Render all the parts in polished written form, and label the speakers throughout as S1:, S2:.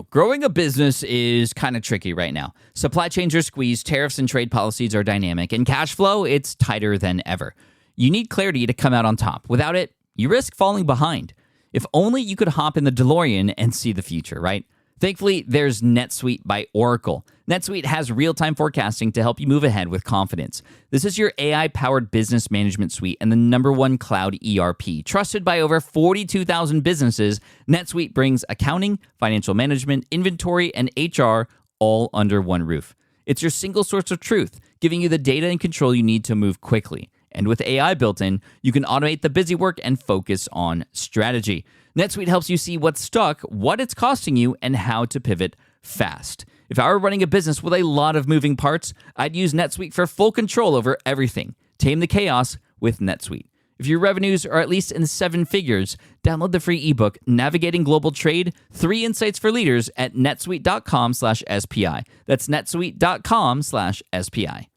S1: Growing a business is kind of tricky right now. Supply chains are squeezed, tariffs and trade policies are dynamic, and cash flow, it's tighter than ever. You need clarity to come out on top. Without it, you risk falling behind. If only you could hop in the DeLorean and see the future, right? Thankfully, there's NetSuite by Oracle. NetSuite has real-time forecasting to help you move ahead with confidence. This is your AI-powered business management suite and the #1 cloud ERP. Trusted by over 42,000 businesses, NetSuite brings accounting, financial management, inventory, and HR all under one roof. It's your single source of truth, giving you the data and control you need to move quickly. And with AI built in, you can automate the busy work and focus on strategy. NetSuite helps you see what's stuck, what it's costing you, and how to pivot fast. If I were running a business with a lot of moving parts, I'd use NetSuite for full control over everything. Tame the chaos with NetSuite. If your revenues are at least in 7 figures, download the free ebook, Navigating Global Trade, 3 Insights for Leaders at netsuite.com/SPI. That's netsuite.com/SPI.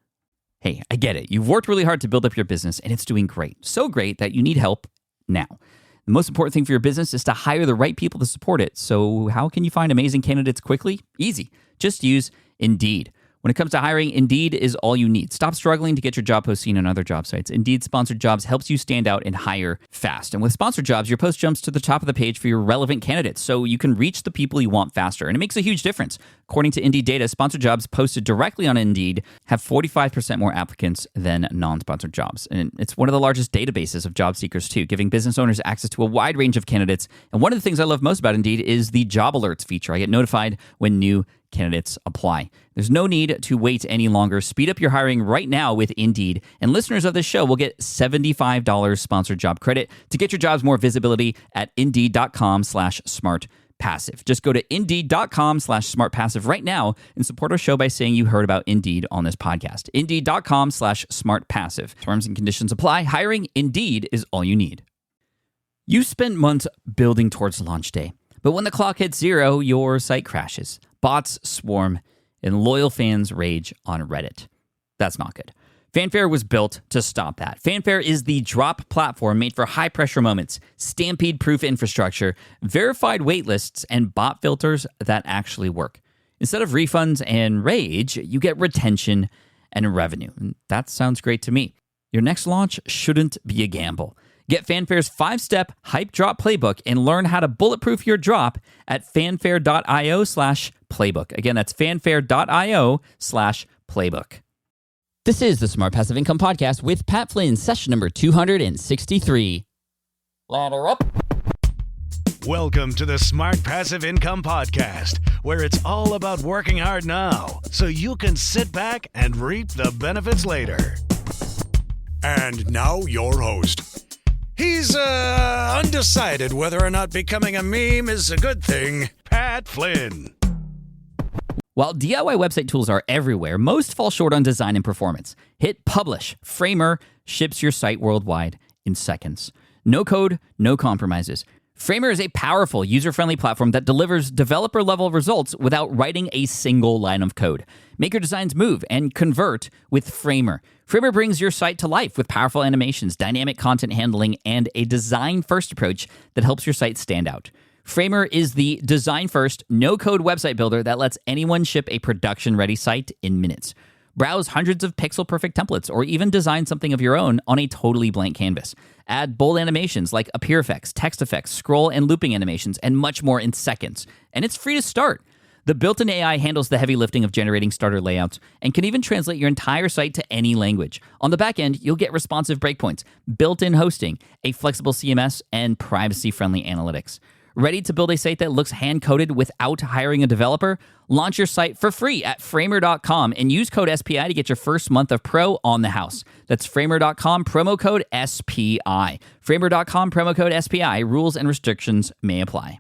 S1: Hey, I get it. You've worked really hard to build up your business, and it's doing great. So great that you need help now. The most important thing for your business is to hire the right people to support it. So how can you find amazing candidates quickly? Easy. Just use Indeed. When it comes to hiring, Indeed is all you need. Stop struggling to get your job post seen on other job sites. Indeed Sponsored Jobs helps you stand out and hire fast. And with Sponsored Jobs, your post jumps to the top of the page for your relevant candidates, so you can reach the people you want faster. And it makes a huge difference. According to Indeed data, Sponsored Jobs posted directly on Indeed have 45% more applicants than non-sponsored jobs. And it's one of the largest databases of job seekers, too, giving business owners access to a wide range of candidates. And one of the things I love most about Indeed is the job alerts feature. I get notified when new candidates apply. There's no need to wait any longer. Speed up your hiring right now with Indeed. And listeners of this show will get $75 sponsored job credit to get your jobs more visibility at Indeed.com/smartpassive. Just go to Indeed.com/smartpassive right now and support our show by saying you heard about Indeed on this podcast. Indeed.com/smartpassive. Terms and conditions apply. Hiring Indeed is all you need. You spent months building towards launch day, but when the clock hits 0, your site crashes. Bots swarm, and loyal fans rage on Reddit. That's not good. Fanfare was built to stop that. Fanfare is the drop platform made for high-pressure moments, stampede-proof infrastructure, verified waitlists, and bot filters that actually work. Instead of refunds and rage, you get retention and revenue. And that sounds great to me. Your next launch shouldn't be a gamble. Get Fanfare's 5-step hype drop playbook and learn how to bulletproof your drop at fanfare.io/playbook. Again, that's fanfare.io/playbook. This is the Smart Passive Income Podcast with Pat Flynn, session number 263. Ladder up.
S2: Welcome to the Smart Passive Income Podcast, where it's all about working hard now so you can sit back and reap the benefits later. And now your host. He's undecided whether or not becoming a meme is a good thing, Pat Flynn.
S1: While DIY website tools are everywhere, most fall short on design and performance. Hit publish. Framer ships your site worldwide in seconds. No code, no compromises. Framer is a powerful, user-friendly platform that delivers developer-level results without writing a single line of code. Make your designs move and convert with Framer. Framer brings your site to life with powerful animations, dynamic content handling, and a design-first approach that helps your site stand out. Framer is the design-first, no-code website builder that lets anyone ship a production-ready site in minutes. Browse hundreds of pixel-perfect templates or even design something of your own on a totally blank canvas. Add bold animations like appear effects, text effects, scroll and looping animations, and much more in seconds. And it's free to start. The built-in AI handles the heavy lifting of generating starter layouts and can even translate your entire site to any language. On the back end, you'll get responsive breakpoints, built-in hosting, a flexible CMS, and privacy-friendly analytics. Ready to build a site that looks hand-coded without hiring a developer? Launch your site for free at Framer.com and use code SPI to get your first month of pro on the house. That's Framer.com, promo code SPI. Framer.com, promo code SPI. Rules and restrictions may apply.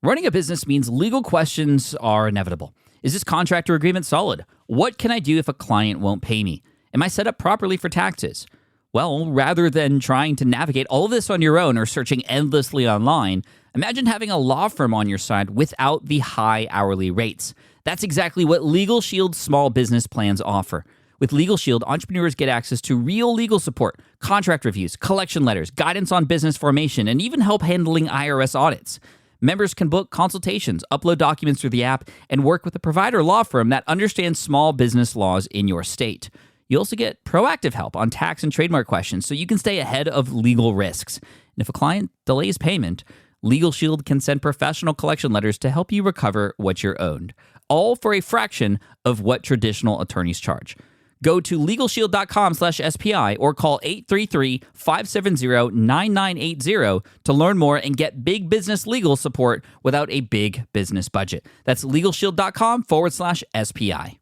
S1: Running a business means legal questions are inevitable. Is this contract or agreement solid? What can I do if a client won't pay me? Am I set up properly for taxes? Well, rather than trying to navigate all of this on your own or searching endlessly online, imagine having a law firm on your side without the high hourly rates. That's exactly what Legal Shield's small business plans offer. With Legal Shield, entrepreneurs get access to real legal support, contract reviews, collection letters, guidance on business formation, and even help handling IRS audits. Members can book consultations, upload documents through the app, and work with a provider law firm that understands small business laws in your state. You also get proactive help on tax and trademark questions so you can stay ahead of legal risks. And if a client delays payment, Legal Shield can send professional collection letters to help you recover what you're owed, all for a fraction of what traditional attorneys charge. Go to LegalShield.com/SPI or call 833-570-9980 to learn more and get big business legal support without a big business budget. That's LegalShield.com/SPI.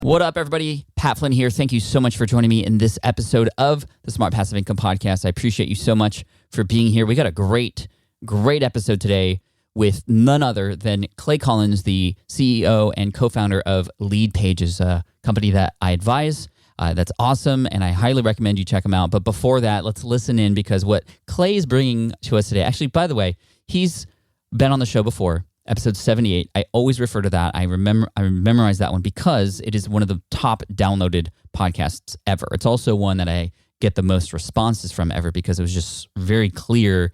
S1: What up, everybody? Pat Flynn here. Thank you so much for joining me in this episode of the Smart Passive Income Podcast. I appreciate you so much for being here. We got a great episode today with none other than Clay Collins, the CEO and co-founder of Lead Pages, a company that I advise. That's awesome, and I highly recommend you check them out. But before that, let's listen in because what Clay is bringing to us today, actually, by the way, he's been on the show before. Episode 78. I always refer to that. I memorize that one because it is one of the top downloaded podcasts ever. It's also one that I get the most responses from ever because it was just very clear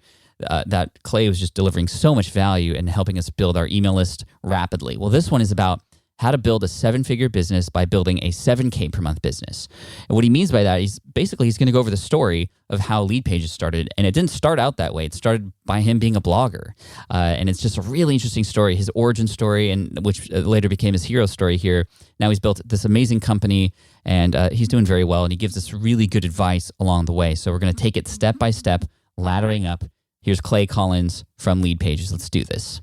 S1: that Clay was just delivering so much value and helping us build our email list rapidly. Well, this one is about how to build a 7-figure business by building a 7K per month business. And what he means by that is basically he's going to go over the story of how Lead Pages started. And it didn't start out that way. It started by him being a blogger. And it's just a really interesting story, his origin story, and which later became his hero story here. Now he's built this amazing company and he's doing very well. And he gives us really good advice along the way. So we're going to take it step by step, laddering up. Here's Clay Collins from Lead Pages. Let's do this.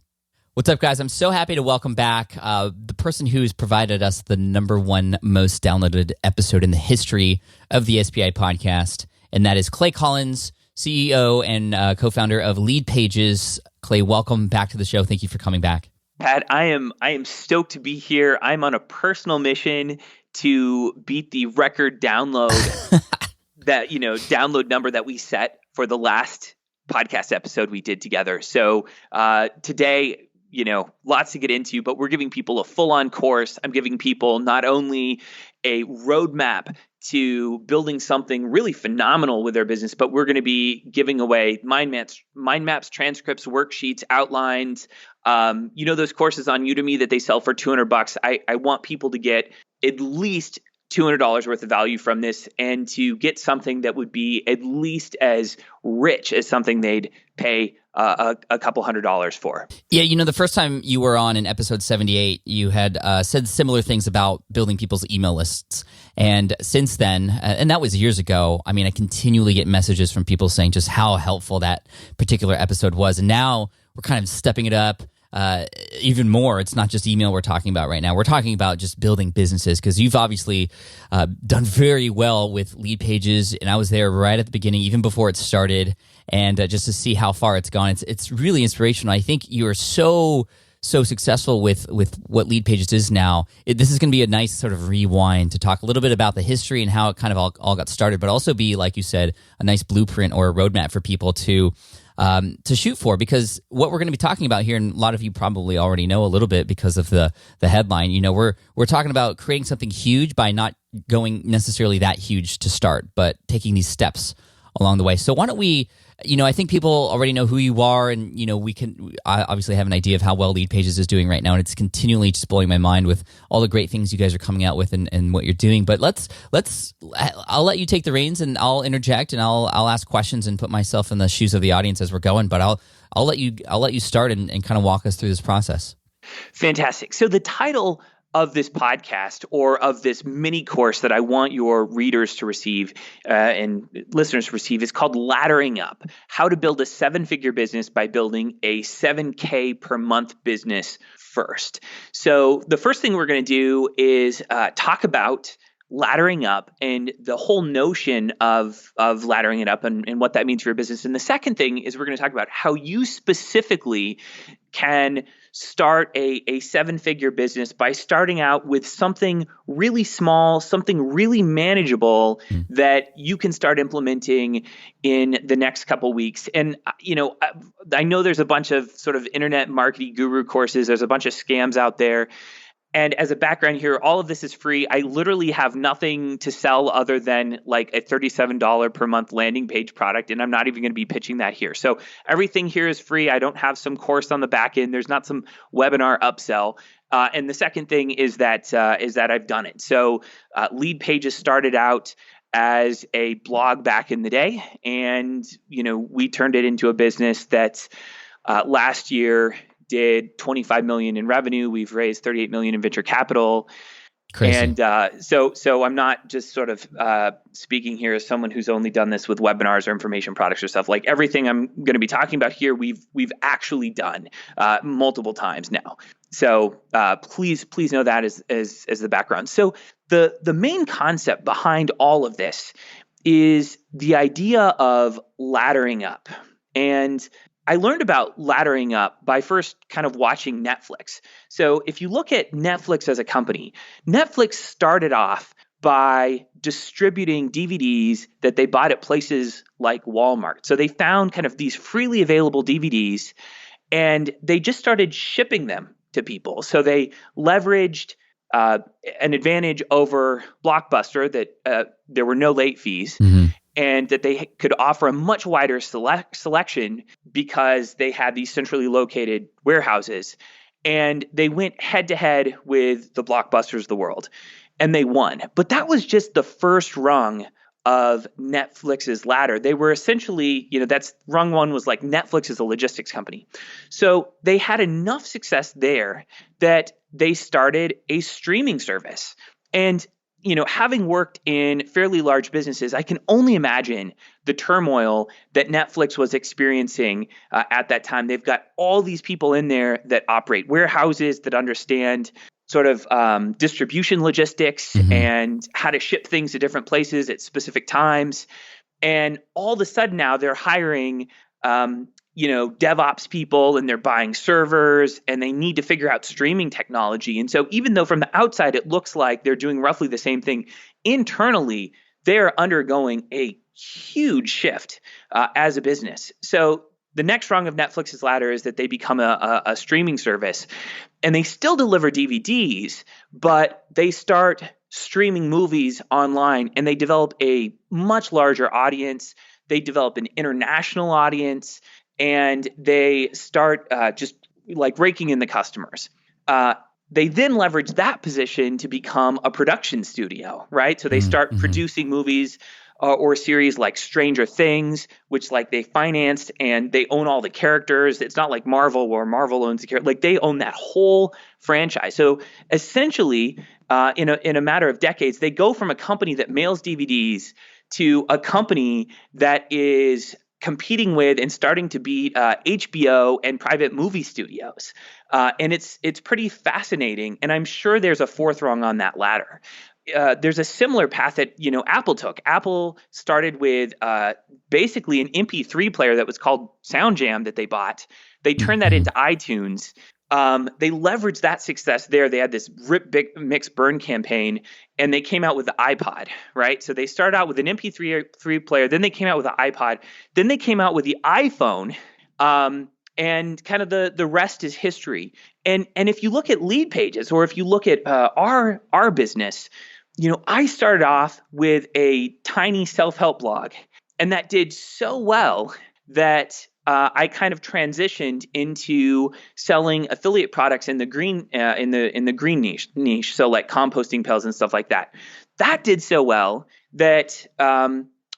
S1: What's up, guys? I'm so happy to welcome back the person who's provided us the #1 most downloaded episode in the history of the SPI podcast, and that is Clay Collins, CEO and co-founder of Lead Pages. Clay, welcome back to the show. Thank you for coming back.
S3: Pat, I am stoked to be here. I'm on a personal mission to beat the record download download number that we set for the last podcast episode we did together. So today, lots to get into, but we're giving people a full-on course. I'm giving people not only a roadmap to building something really phenomenal with their business, but we're going to be giving away mind maps, transcripts, worksheets, outlines. Those courses on Udemy that they sell for $200. I want people to get at least $200 worth of value from this and to get something that would be at least as rich as something they'd pay a couple $100s for.
S1: Yeah, the first time you were on in episode 78, you had said similar things about building people's email lists. And since then, and that was years ago, I continually get messages from people saying just how helpful that particular episode was. And now we're kind of stepping it up. Even more. It's not just email we're talking about right now. We're talking about just building businesses because you've obviously done very well with Lead Pages, and I was there right at the beginning, even before it started, and just to see how far it's gone, it's really inspirational. I think you are so successful with what Lead Pages is now. This is going to be a nice sort of rewind to talk a little bit about the history and how it kind of all got started, but also be, like you said, a nice blueprint or a roadmap for people to shoot for, because what we're going to be talking about here, and a lot of you probably already know a little bit because of the headline, we're talking about creating something huge by not going necessarily that huge to start, but taking these steps along the way. So why don't we, I think people already know who you are, and, we can obviously have an idea of how well Lead Pages is doing right now, and it's continually just blowing my mind with all the great things you guys are coming out with and what you're doing. But I'll let you take the reins, and I'll interject, and I'll ask questions and put myself in the shoes of the audience as we're going. But I'll let you start and kind of walk us through this process.
S3: Fantastic. So the title of this podcast, or of this mini course that I want your readers to receive and listeners to receive, is called Laddering Up: How to Build a 7-Figure Business by Building a 7K per Month Business First. So the first thing we're going to do is talk about laddering up and the whole notion of laddering it up and what that means for your business. And the second thing is we're going to talk about how you specifically can start a 7-figure business by starting out with something really small, something really manageable that you can start implementing in the next couple weeks. And, I know there's a bunch of sort of internet marketing guru courses. There's a bunch of scams out there. And as a background here, all of this is free. I literally have nothing to sell other than like a $37 per month landing page product. And I'm not even going to be pitching that here. So everything here is free. I don't have some course on the back end. There's not some webinar upsell. And the second thing is that I've done it. So Lead Pages started out as a blog back in the day. And, we turned it into a business that last year did 25 million in revenue. We've raised 38 million in venture capital.
S1: Crazy.
S3: And so I'm not just sort of speaking here as someone who's only done this with webinars or information products or stuff. Like everything I'm going to be talking about here, we've actually done multiple times now. So please know that as the background. So the main concept behind all of this is the idea of laddering up. And I learned about laddering up by first kind of watching Netflix. So if you look at Netflix as a company, Netflix started off by distributing DVDs that they bought at places like Walmart. So they found kind of these freely available DVDs and they just started shipping them to people. So they leveraged an advantage over Blockbuster that there were no late fees.
S1: Mm-hmm.
S3: And that they could offer a much wider selection because they had these centrally located warehouses. And they went head to head with the Blockbusters of the world. And they won. But that was just the first rung of Netflix's ladder. They were essentially, that's rung one was like Netflix is a logistics company. So they had enough success there that they started a streaming service. And having worked in fairly large businesses, I can only imagine the turmoil that Netflix was experiencing at that time. They've got all these people in there that operate warehouses, that understand sort of distribution logistics and how to ship things to different places at specific times. And all of a sudden now they're hiring DevOps people and they're buying servers and they need to figure out streaming technology. And so even though from the outside it looks like they're doing roughly the same thing, internally they're undergoing a huge shift as a business. So the next rung of Netflix's ladder is that they become a streaming service and they still deliver DVDs, but they start streaming movies online and they develop a much larger audience. They develop an international audience. And they start just like raking in the customers. They then leverage that position to become a production studio, right? So they start producing movies or series like Stranger Things, which like they financed and they own all the characters. It's not like Marvel where Marvel owns the character. Like they own that whole franchise. So essentially, in a matter of decades, they go from a company that mails DVDs to a company that is competing with and starting to beat HBO and private movie studios. And it's pretty fascinating. And I'm sure there's a fourth rung on that ladder. There's a similar path that, Apple took. Apple started with basically an MP3 player that was called SoundJam that they bought. They turned that into iTunes. They leveraged that success there. They had this Rip Big Mix Burn campaign, and they came out with the iPod, right? So they started out with an MP3 player, then they came out with the iPod, then they came out with the iPhone, and kind of the rest is history. And if you look at Lead Pages, or if you look at our business, I started off with a tiny self-help blog, and that did so well that I kind of transitioned into selling affiliate products in the green in the green niche, so like composting pails and stuff like that. That did so well that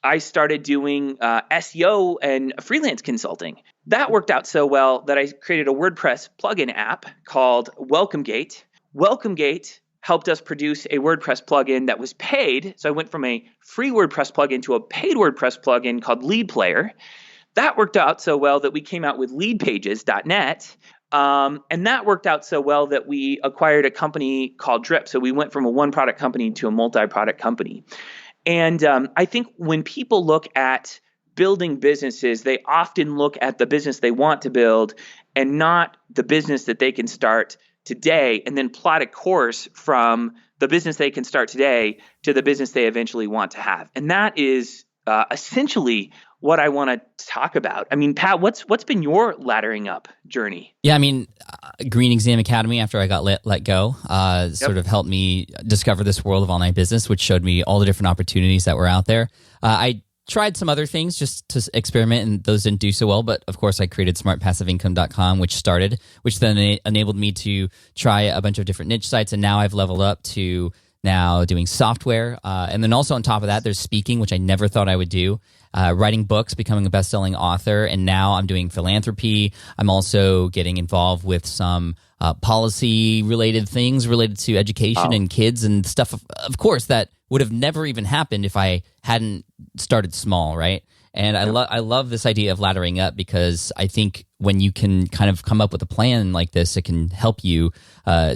S3: I started doing SEO and freelance consulting. That worked out so well that I created a WordPress plugin app called WelcomeGate. WelcomeGate helped us produce a WordPress plugin that was paid. So I went from a free WordPress plugin to a paid WordPress plugin called Lead Player. That worked out so well that we came out with leadpages.net. And that worked out so well that we acquired a company called Drip. So we went from a one-product company to a multi-product company. And I think when people look at building businesses, they often look at the business they want to build and not the business that they can start today, and then plot a course from the business they can start today to the business they eventually want to have. And that is essentially what I want to talk about. I mean, Pat, what's been your laddering up journey?
S1: Yeah, I mean, Green Exam Academy, after I got let go, sort of helped me discover this world of online business, which showed me all the different opportunities that were out there. I tried some other things just to experiment, and those didn't do so well. But of course, I created smartpassiveincome.com, which then enabled me to try a bunch of different niche sites. And now I've leveled up to now doing software. And then also on top of that, there's speaking, which I never thought I would do. Writing books, becoming a best-selling author, and now I'm doing philanthropy. I'm also getting involved with some policy-related things related to education and kids and stuff, of course, that would have never even happened if I hadn't started small, right? And I love this idea of laddering up, because I think when you can kind of come up with a plan like this, it can help you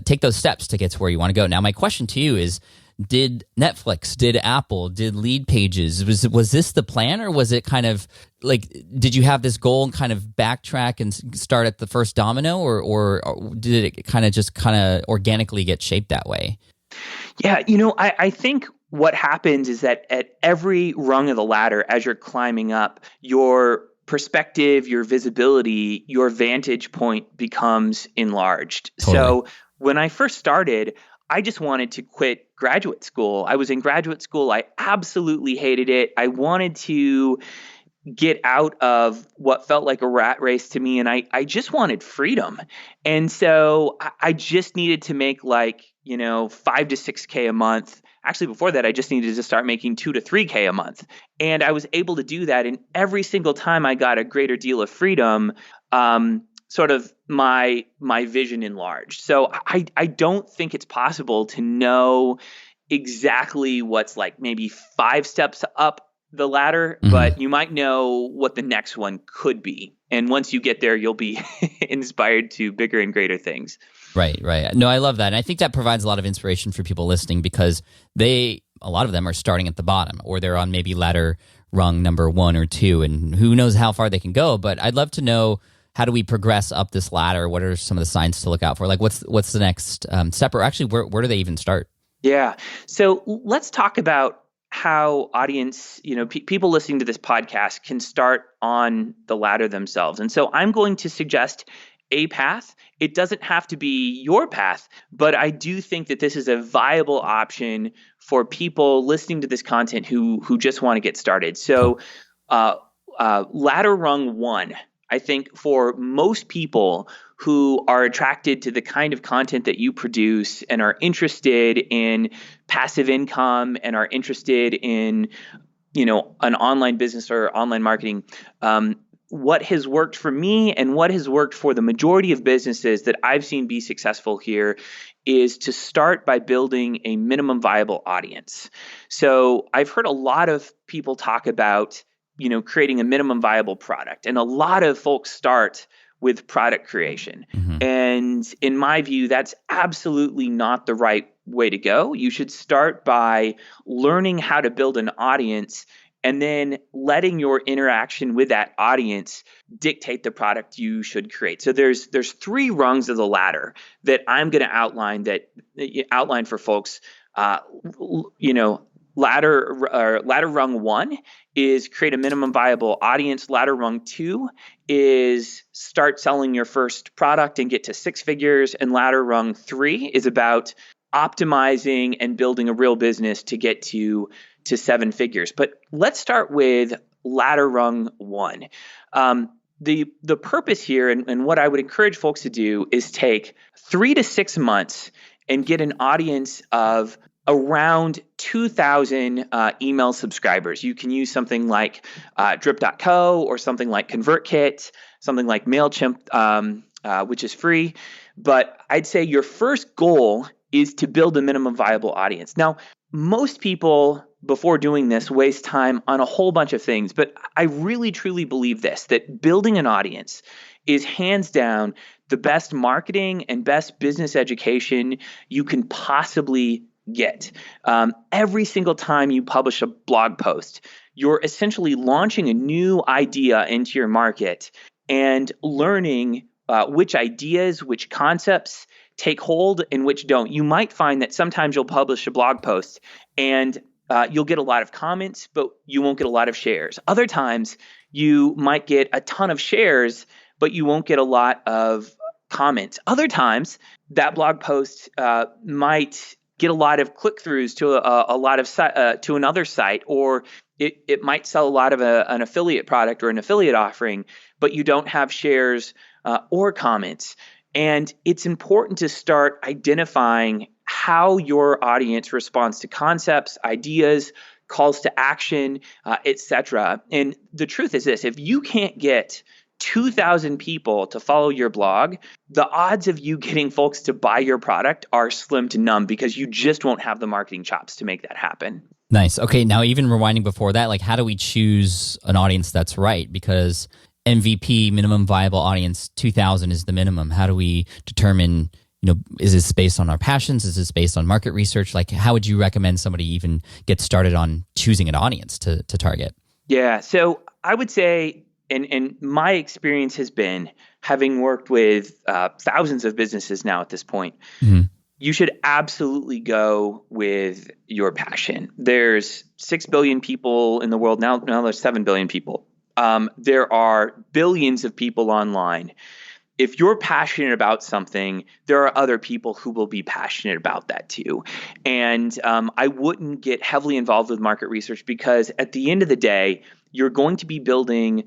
S1: take those steps to get to where you want to go. Now, my question to you is, did Netflix, did Apple, did Lead Pages, was this the plan, or was it kind of like, did you have this goal and kind of backtrack and start at the first domino, or did it kind of organically get shaped that way?
S3: Yeah, I think what happens is that at every rung of the ladder, as you're climbing up, your perspective, your visibility, your vantage point becomes enlarged.
S1: Totally.
S3: So when I first started, I just wanted to quit graduate school. I was in graduate school. I absolutely hated it. I wanted to get out of what felt like a rat race to me, and I just wanted freedom. And so I just needed to make $5 to $6K a month. Actually, before that, I just needed to start making $2 to $3K a month. And I was able to do that. And every single time I got a greater deal of freedom, sort of my vision enlarged. So I don't think it's possible to know exactly what's like maybe 5 steps up the ladder, but you might know what the next one could be. And once you get there, you'll be inspired to bigger and greater things.
S1: Right. No, I love that. And I think that provides a lot of inspiration for people listening, because a lot of them are starting at the bottom, or they're on maybe ladder rung number 1 or 2, and who knows how far they can go. But I'd love to know, how do we progress up this ladder? What are some of the signs to look out for? Like, what's the next step, or actually where do they even start?
S3: Yeah. So let's talk about how audience, people listening to this podcast can start on the ladder themselves. And so I'm going to suggest a path. It doesn't have to be your path, but I do think that this is a viable option for people listening to this content who just want to get started. So ladder rung 1, I think for most people who are attracted to the kind of content that you produce and are interested in passive income and are interested in, an online business or online marketing, what has worked for me and what has worked for the majority of businesses that I've seen be successful here is to start by building a minimum viable audience. So I've heard a lot of people talk about, creating a minimum viable product. And a lot of folks start with product creation. And in my view, that's absolutely not the right way to go. You should start by learning how to build an audience and then letting your interaction with that audience dictate the product you should create. So there's 3 rungs of the ladder that I'm going to outline for folks. Ladder rung 1 is create a minimum viable audience. Ladder rung 2 is start selling your first product and get to 6 figures. And ladder rung 3 is about optimizing and building a real business to get to 7 figures. But let's start with ladder rung 1. The purpose here and what I would encourage folks to do is take 3 to 6 months and get an audience of around 2,000 email subscribers. You can use something like drip.co or something like ConvertKit, something like MailChimp, which is free. But I'd say your first goal is to build a minimum viable audience. Now, most people before doing this waste time on a whole bunch of things, but I really truly believe that building an audience is hands down the best marketing and best business education you can possibly get. Every single time you publish a blog post, you're essentially launching a new idea into your market and learning which ideas, which concepts take hold and which don't. You might find that sometimes you'll publish a blog post and you'll get a lot of comments, but you won't get a lot of shares. Other times you might get a ton of shares, but you won't get a lot of comments. Other times that blog post might get a lot of click-throughs to a lot of to another site, or it might sell a lot of an affiliate product or an affiliate offering, but you don't have shares or comments. And it's important to start identifying how your audience responds to concepts, ideas, calls to action, etc. And the truth is this: if you can't get 2,000 people to follow your blog, the odds of you getting folks to buy your product are slim to none, because you just won't have the marketing chops to make that happen.
S1: Nice. Okay, now even rewinding before that, like, how do we choose an audience that's right? Because MVP, minimum viable audience, 2,000 is the minimum. How do we determine, is this based on our passions? Is this based on market research? Like, how would you recommend somebody even get started on choosing an audience to target?
S3: Yeah, so I would say, and my experience has been, having worked with thousands of businesses now at this point, you should absolutely go with your passion. There's 6 billion people in the world now. Now there's 7 billion people. There are billions of people online. If you're passionate about something, there are other people who will be passionate about that too. And I wouldn't get heavily involved with market research, because at the end of the day, you're going to be building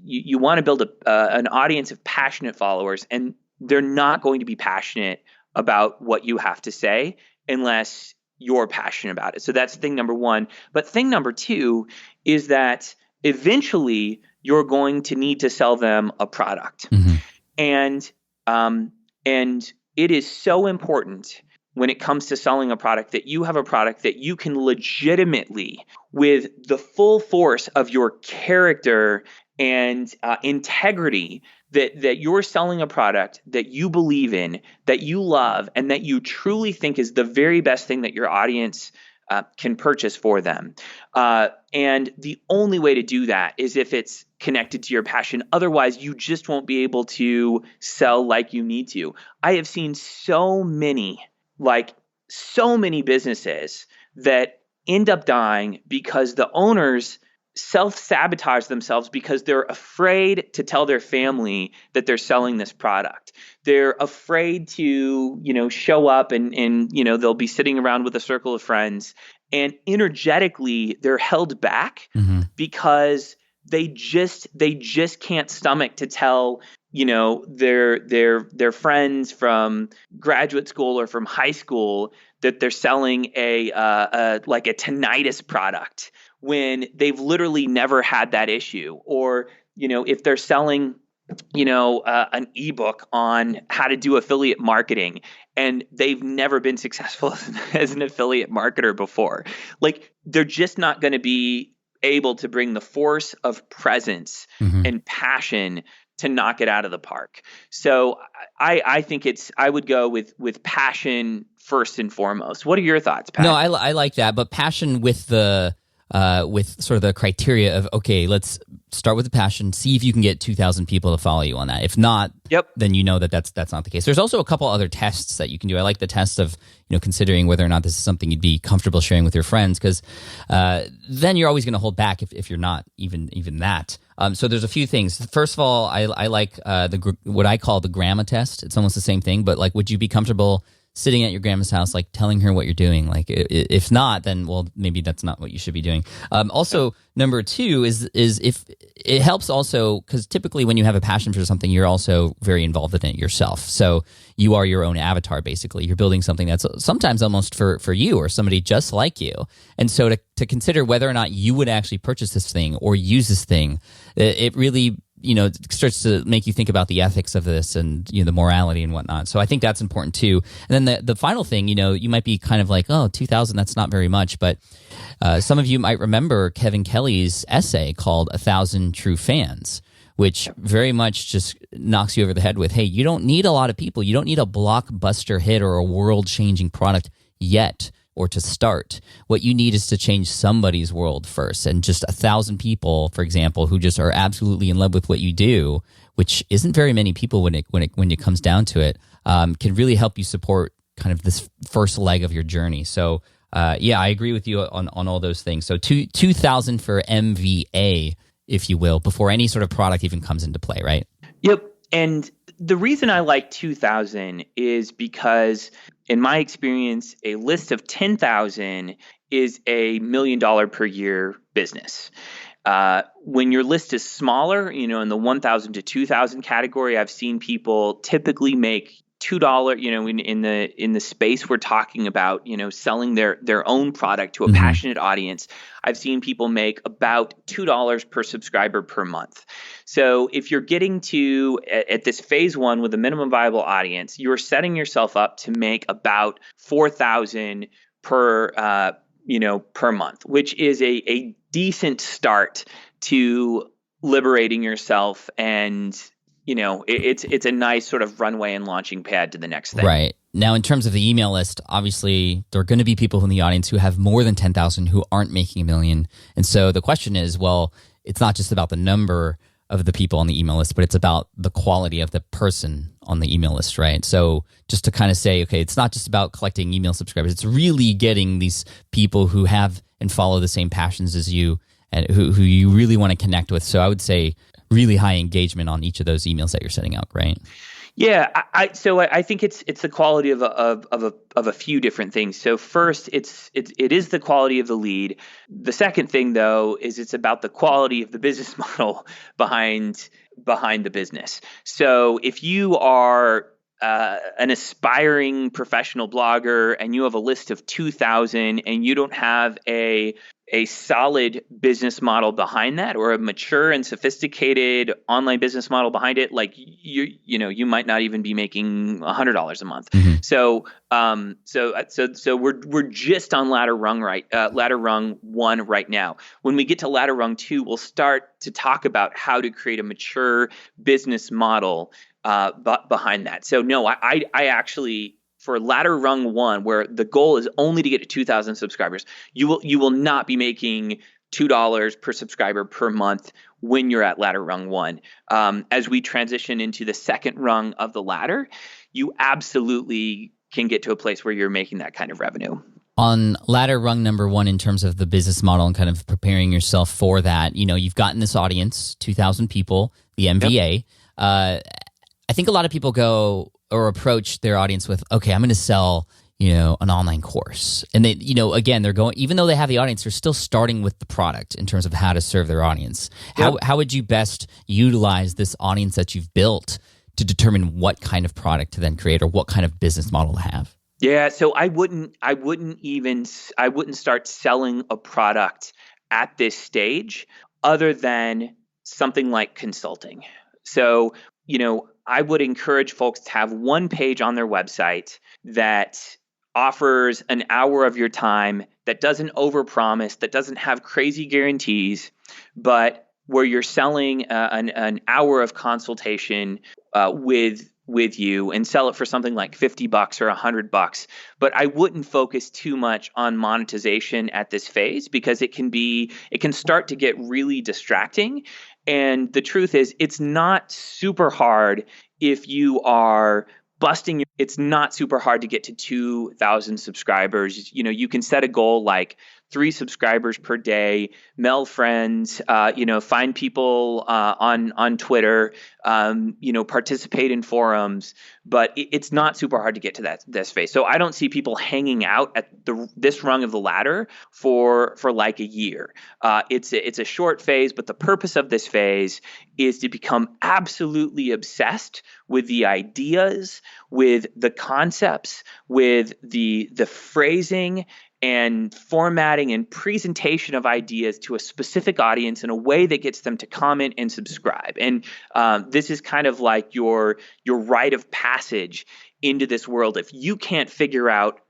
S3: you want to build an audience of passionate followers, and they're not going to be passionate about what you have to say unless you're passionate about it. So that's thing number one. But thing number two is that eventually you're going to need to sell them a product. And it is so important when it comes to selling a product that you have a product that you can legitimately, with the full force of your character and integrity, that you're selling a product that you believe in, that you love, and that you truly think is the very best thing that your audience can purchase for them. And the only way to do that is if it's connected to your passion. Otherwise, you just won't be able to sell like you need to. I have seen so many businesses that end up dying because the owners self-sabotage themselves because they're afraid to tell their family that they're selling this product. They're afraid to, show up and they'll be sitting around with a circle of friends, and energetically they're held back because they just can't stomach to tell their friends from graduate school or from high school that they're selling a tinnitus product when they've literally never had that issue. Or if they're selling an ebook on how to do affiliate marketing and they've never been successful as an affiliate marketer before, like, they're just not going to be able to bring the force of presence and passion to knock it out of the park. So I think I would go with passion first and foremost. What are your thoughts, Pat?
S1: No, I like that, but passion with sort of the criteria of, okay, let's start with the passion, see if you can get 2,000 people to follow you on that. If not, then that's not the case. There's also a couple other tests that you can do. I like the test of considering whether or not this is something you'd be comfortable sharing with your friends, because then you're always going to hold back if you're not even that. So there's a few things. First of all, I like what I call the grandma test. It's almost the same thing, but like, would you be comfortable sitting at your grandma's house, like telling her what you're doing? Like, if not, then, well, maybe that's not what you should be doing. Also, number two is if it helps also, because typically when you have a passion for something, you're also very involved in it yourself. So you are your own avatar, basically. You're building something that's sometimes almost for you or somebody just like you. And so to consider whether or not you would actually purchase this thing or use this thing, it really it starts to make you think about the ethics of this and the morality and whatnot. So I think that's important too. And then the final thing, you might be kind of like, oh, 2,000, that's not very much. But some of you might remember Kevin Kelly's essay called 1,000 True Fans, which very much just knocks you over the head with, hey, you don't need a lot of people. You don't need a blockbuster hit or a world-changing product yet, or to start. What you need is to change somebody's world first. And just 1,000 people, for example, who just are absolutely in love with what you do, which isn't very many people when it comes down to it, can really help you support kind of this first leg of your journey. So yeah, I agree with you on all those things. So 2,000 for MVA, if you will, before any sort of product even comes into play, right?
S3: Yep. And the reason I like 2,000 is because, in my experience, a list of 10,000 is a $1 million per year business. When your list is smaller, in the 1,000 to 2,000 category, I've seen people typically make $2, in the space we're talking about, selling their own product to a passionate audience. I've seen people make about $2 per subscriber per month. So if you're getting to at this phase one with a minimum viable audience, you're setting yourself up to make about 4,000 per month, which is a decent start to liberating yourself, and it's a nice sort of runway and launching pad to the next thing.
S1: Right. Now, in terms of the email list, obviously there are going to be people in the audience who have more than 10,000 who aren't making $1 million. And so the question is, well, it's not just about the number of the people on the email list, but it's about the quality of the person on the email list, right? So just to kind of say, okay, it's not just about collecting email subscribers. It's really getting these people who have and follow the same passions as you and who you really want to connect with. So I would say really high engagement on each of those emails that you're sending out, right?
S3: Yeah, I think it's the quality of a few different things. So first, it is the quality of the lead. The second thing, though, is it's about the quality of the business model behind the business. So if you are an aspiring professional blogger and you have a list of 2,000 and you don't have a solid business model behind that, or a mature and sophisticated online business model behind it, like you might not even be making $100 a month. Mm-hmm. So we're just on ladder rung 1 right now. When we get to ladder rung 2, we'll start to talk about how to create a mature business model behind that. So no, I actually, for ladder rung 1, where the goal is only to get to 2,000 subscribers, you will not be making $2 per subscriber per month when you're at ladder rung 1. As we transition into the second rung of the ladder, you absolutely can get to a place where you're making that kind of revenue.
S1: On ladder rung number 1, in terms of the business model and kind of preparing yourself for that, you've gotten this audience, 2,000 people, the MVA. Yep. I think a lot of people go or approach their audience with, okay, I'm going to sell, an online course. And they, again, they're going, even though they have the audience, they're still starting with the product in terms of how to serve their audience. Yep. How would you best utilize this audience that you've built to determine what kind of product to then create or what kind of business model to have?
S3: Yeah, so I wouldn't start selling a product at this stage other than something like consulting. So, I would encourage folks to have one page on their website that offers an hour of your time, that doesn't overpromise, that doesn't have crazy guarantees, but where you're selling an hour of consultation with you, and sell it for something like $50 or $100. But I wouldn't focus too much on monetization at this phase, because it can start to get really distracting. And the truth is, it's not super hard if you are busting. It's not super hard to get to 2,000 subscribers. You can set a goal like 3 subscribers per day, mail friends, find people on Twitter, participate in forums, but it's not super hard to get to this phase. So I don't see people hanging out at this rung of the ladder for like a year. It's a short phase, but the purpose of this phase is to become absolutely obsessed with the ideas, with the concepts, with the phrasing and formatting and presentation of ideas to a specific audience in a way that gets them to comment and subscribe. And this is kind of like your rite of passage into this world. If you can't figure out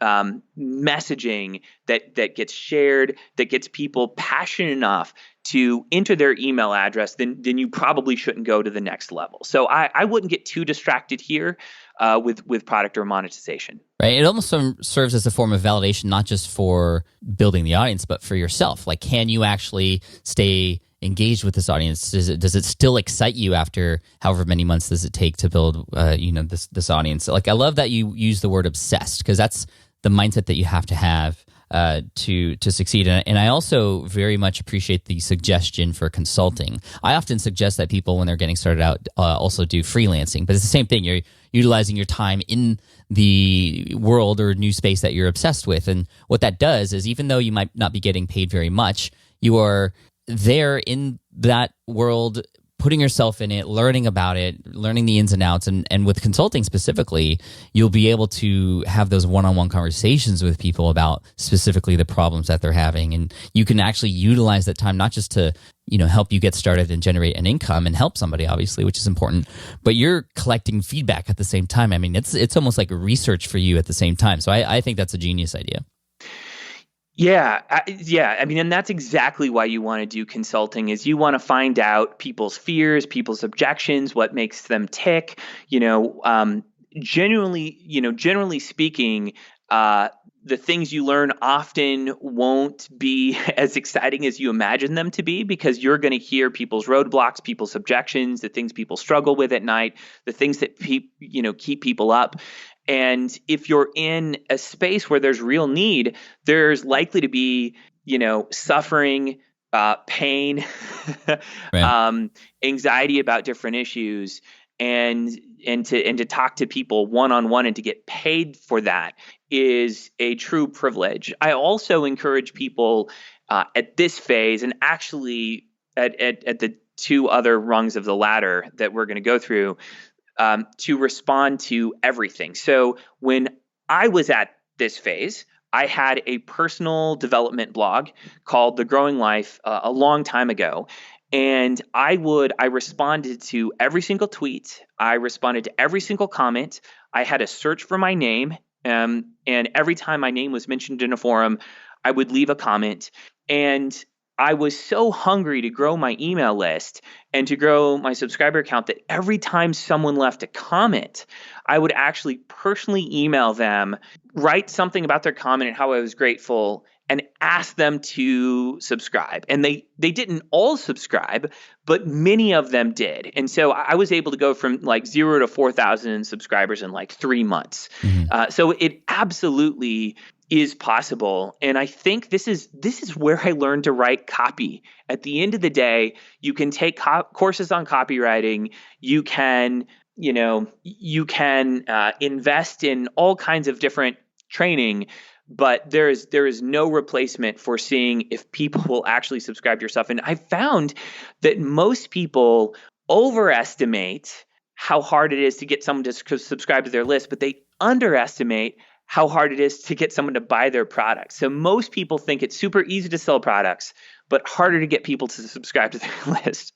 S3: messaging that gets shared, that gets people passionate enough to enter their email address, then you probably shouldn't go to the next level. So I wouldn't get too distracted here with product or monetization.
S1: Right. It almost serves as a form of validation, not just for building the audience, but for yourself. Like, can you actually stay engaged with this audience? Does it still excite you after however many months does it take to build, this audience? Like, I love that you use the word obsessed, because that's the mindset that you have to have to succeed. And I also very much appreciate the suggestion for consulting. I often suggest that people, when they're getting started out, also do freelancing, but it's the same thing. You're utilizing your time in the world or new space that you're obsessed with. And what that does is, even though you might not be getting paid very much, you are there in that world, putting yourself in it, learning about it, learning the ins and outs. And with consulting specifically, you'll be able to have those one-on-one conversations with people about specifically the problems that they're having. And you can actually utilize that time not just to, help you get started and generate an income and help somebody, obviously, which is important, but you're collecting feedback at the same time. I mean, it's almost like research for you at the same time. So I think that's a genius idea.
S3: Yeah. I mean, and that's exactly why you want to do consulting, is you want to find out people's fears, people's objections, what makes them tick. Generally speaking, the things you learn often won't be as exciting as you imagine them to be, because you're going to hear people's roadblocks, people's objections, the things people struggle with at night, the things that keep people up. And if you're in a space where there's real need, there's likely to be, suffering, pain,
S1: Right.
S3: Anxiety about different issues, and to talk to people one-on-one and to get paid for that is a true privilege. I also encourage people at this phase, and actually at the two other rungs of the ladder that we're going to go through, to respond to everything. So when I was at this phase, I had a personal development blog called The Growing Life a long time ago. And I responded to every single tweet. I responded to every single comment. I had a search for my name. And every time my name was mentioned in a forum, I would leave a comment. And I was so hungry to grow my email list and to grow my subscriber count that every time someone left a comment, I would actually personally email them, write something about their comment and how I was grateful, and ask them to subscribe. And they didn't all subscribe, but many of them did. And so I was able to go from like 0 to 4,000 subscribers in like 3 months.
S1: Mm-hmm.
S3: So it absolutely is possible. And I think this is where I learned to write copy. At the end of the day, you can take courses on copywriting. You can invest in all kinds of different training, but there is no replacement for seeing if people will actually subscribe to your stuff. And I found that most people overestimate how hard it is to get someone to subscribe to their list, but they underestimate how hard it is to get someone to buy their products. So most people think it's super easy to sell products, but harder to get people to subscribe to their list.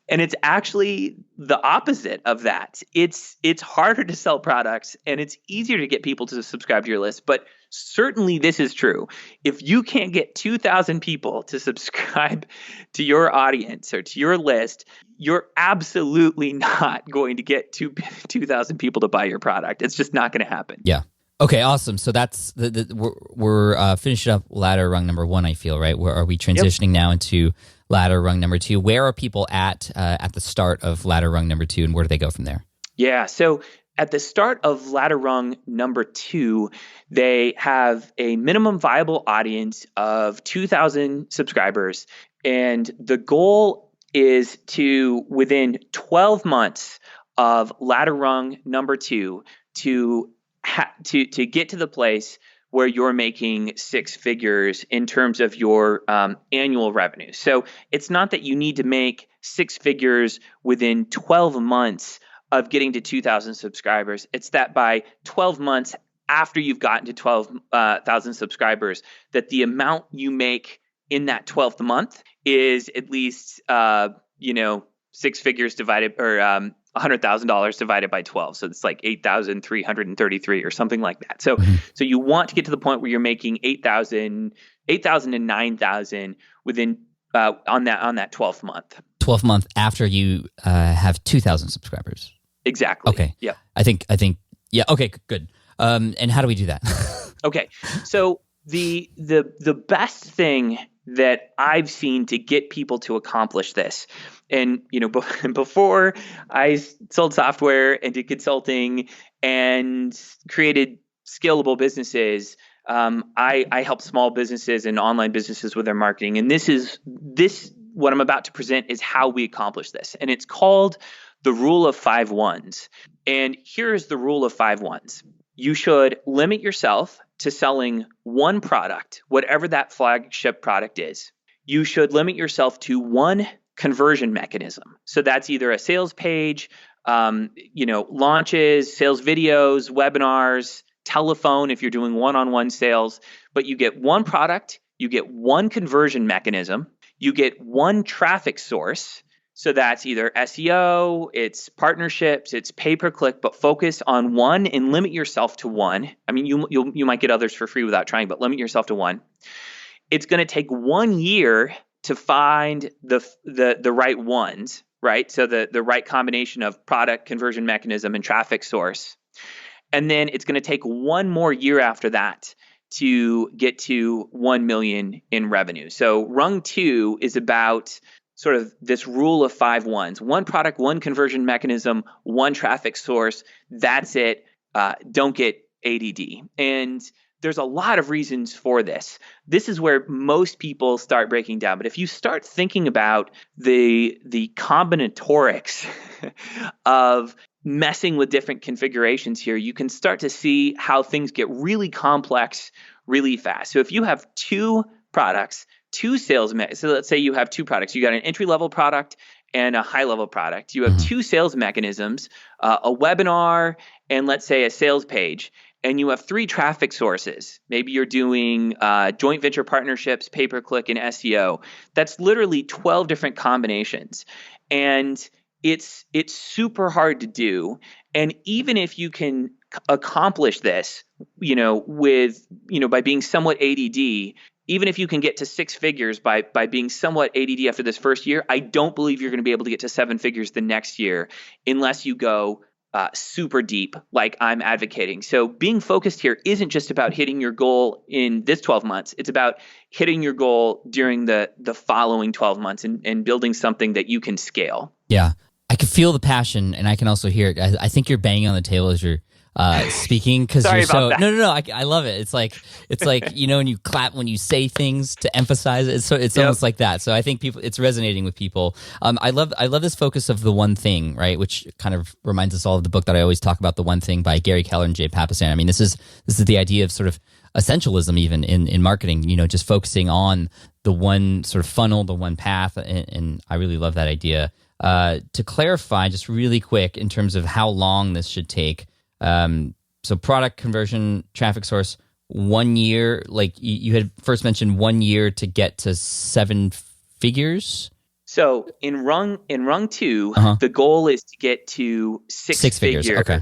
S3: And it's actually the opposite of that. It's harder to sell products and it's easier to get people to subscribe to your list. But certainly this is true. If you can't get 2,000 people to subscribe to your audience or to your list, you're absolutely not going to get 2,000 people to buy your product. It's just not going to happen.
S1: Yeah. Okay, awesome. So that's we're finishing up ladder rung number 1, I feel, right? Where are we transitioning now into ladder rung number 2? Where are people at the start of ladder rung number 2, and where do they go from there?
S3: Yeah, so at the start of ladder rung number 2, they have a minimum viable audience of 2,000 subscribers, and the goal is to, within 12 months of ladder rung number 2, to get to the place where you're making 6 figures in terms of your annual revenue. So it's not that you need to make 6 figures within 12 months of getting to 2,000 subscribers. It's that by 12 months after you've gotten to 12,000 subscribers, that the amount you make in that 12th month is at least 6 figures divided, or $100,000 divided by 12. So it's like 8,333 or something like that. So so you want to get to the point where you're making 8,000 and 9,000 within on that 12th month.
S1: 12th month after you have 2,000 subscribers.
S3: Exactly.
S1: Okay.
S3: Yeah.
S1: I think yeah, okay, good. And how do we do that?
S3: Okay. So the best thing that I've seen to get people to accomplish this, and before I sold software and did consulting and created scalable businesses, I help small businesses and online businesses with their marketing. And this what I'm about to present is how we accomplish this. And it's called the rule of 5 ones. And here's the rule of 5 ones. You should limit yourself to selling one product, whatever that flagship product is. You should limit yourself to one conversion mechanism. So that's either a sales page, launches, sales videos, webinars, telephone if you're doing one-on-one sales. But you get one product, you get one conversion mechanism, you get one traffic source. So that's either SEO, it's partnerships, it's pay-per-click, but focus on one and limit yourself to one. I mean, you might get others for free without trying, but limit yourself to one. It's going to take 1 year to find the right ones, right? So the right combination of product, conversion mechanism, and traffic source. And then it's going to take 1 more year after that to get to 1 million in revenue. So rung 2 is about sort of this rule of 5 ones: one product, one conversion mechanism, one traffic source. That's it. Don't get ADD. And there's a lot of reasons for this. This is where most people start breaking down. But if you start thinking about the combinatorics of messing with different configurations here, you can start to see how things get really complex really fast. So if you have 2 products, 2 sales, so let's say you have 2 products. You got an entry-level product and a high-level product. You have 2 sales mechanisms, a webinar, and let's say a sales page. And you have 3 traffic sources. Maybe you're doing joint venture partnerships, pay-per-click, and SEO. That's literally 12 different combinations. And it's super hard to do. And even if you can accomplish this, by being somewhat ADD, even if you can get to 6 figures by being somewhat ADD after this first year, I don't believe you're going to be able to get to 7 figures the next year unless you go super deep like I'm advocating. So being focused here isn't just about hitting your goal in this 12 months. It's about hitting your goal during the following 12 months and building something that you can scale.
S1: Yeah. I can feel the passion, and I can also hear it. I think you're banging on the table as you're speaking, because you're so
S3: that.
S1: no. I love it. It's like when you clap when you say things to emphasize it. It's almost like that. So I think it's resonating with people. I love this focus of the one thing, right? Which kind of reminds us all of the book that I always talk about, The One Thing by Gary Keller and Jay Papasan. I mean, this is the idea of sort of essentialism even in marketing. Just focusing on the one sort of funnel, the one path, and I really love that idea. To clarify, just really quick, in terms of how long this should take. So product, conversion, traffic source, 1 year. Like you had first mentioned 1 year to get to 7 figures.
S3: So in rung 2, the goal is to get to six figures. Okay.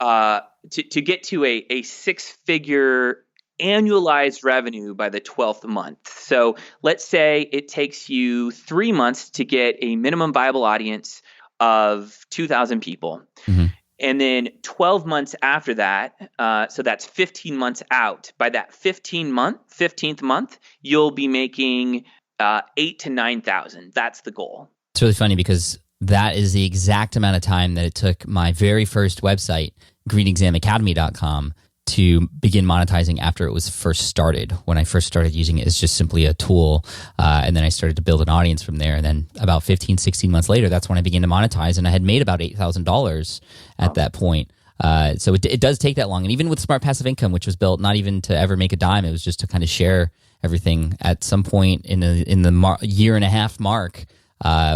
S3: To get to a 6-figure annualized revenue by the 12th month. So let's say it takes you 3 months to get a minimum viable audience of 2,000 people. Mm-hmm. And then 12 months after that, so that's 15 months out. By that 15th month, you'll be making 8,000 to 9,000. That's the goal.
S1: It's really funny because that is the exact amount of time that it took my very first website, greenexamacademy.com, to begin monetizing after it was first started. When I first started using it as just simply a tool, and then I started to build an audience from there. And then about 15, 16 months later, that's when I began to monetize, and I had made about $8,000 at that point. So it does take that long. And even with Smart Passive Income, which was built not even to ever make a dime, it was just to kind of share everything at some point in the year and a half mark,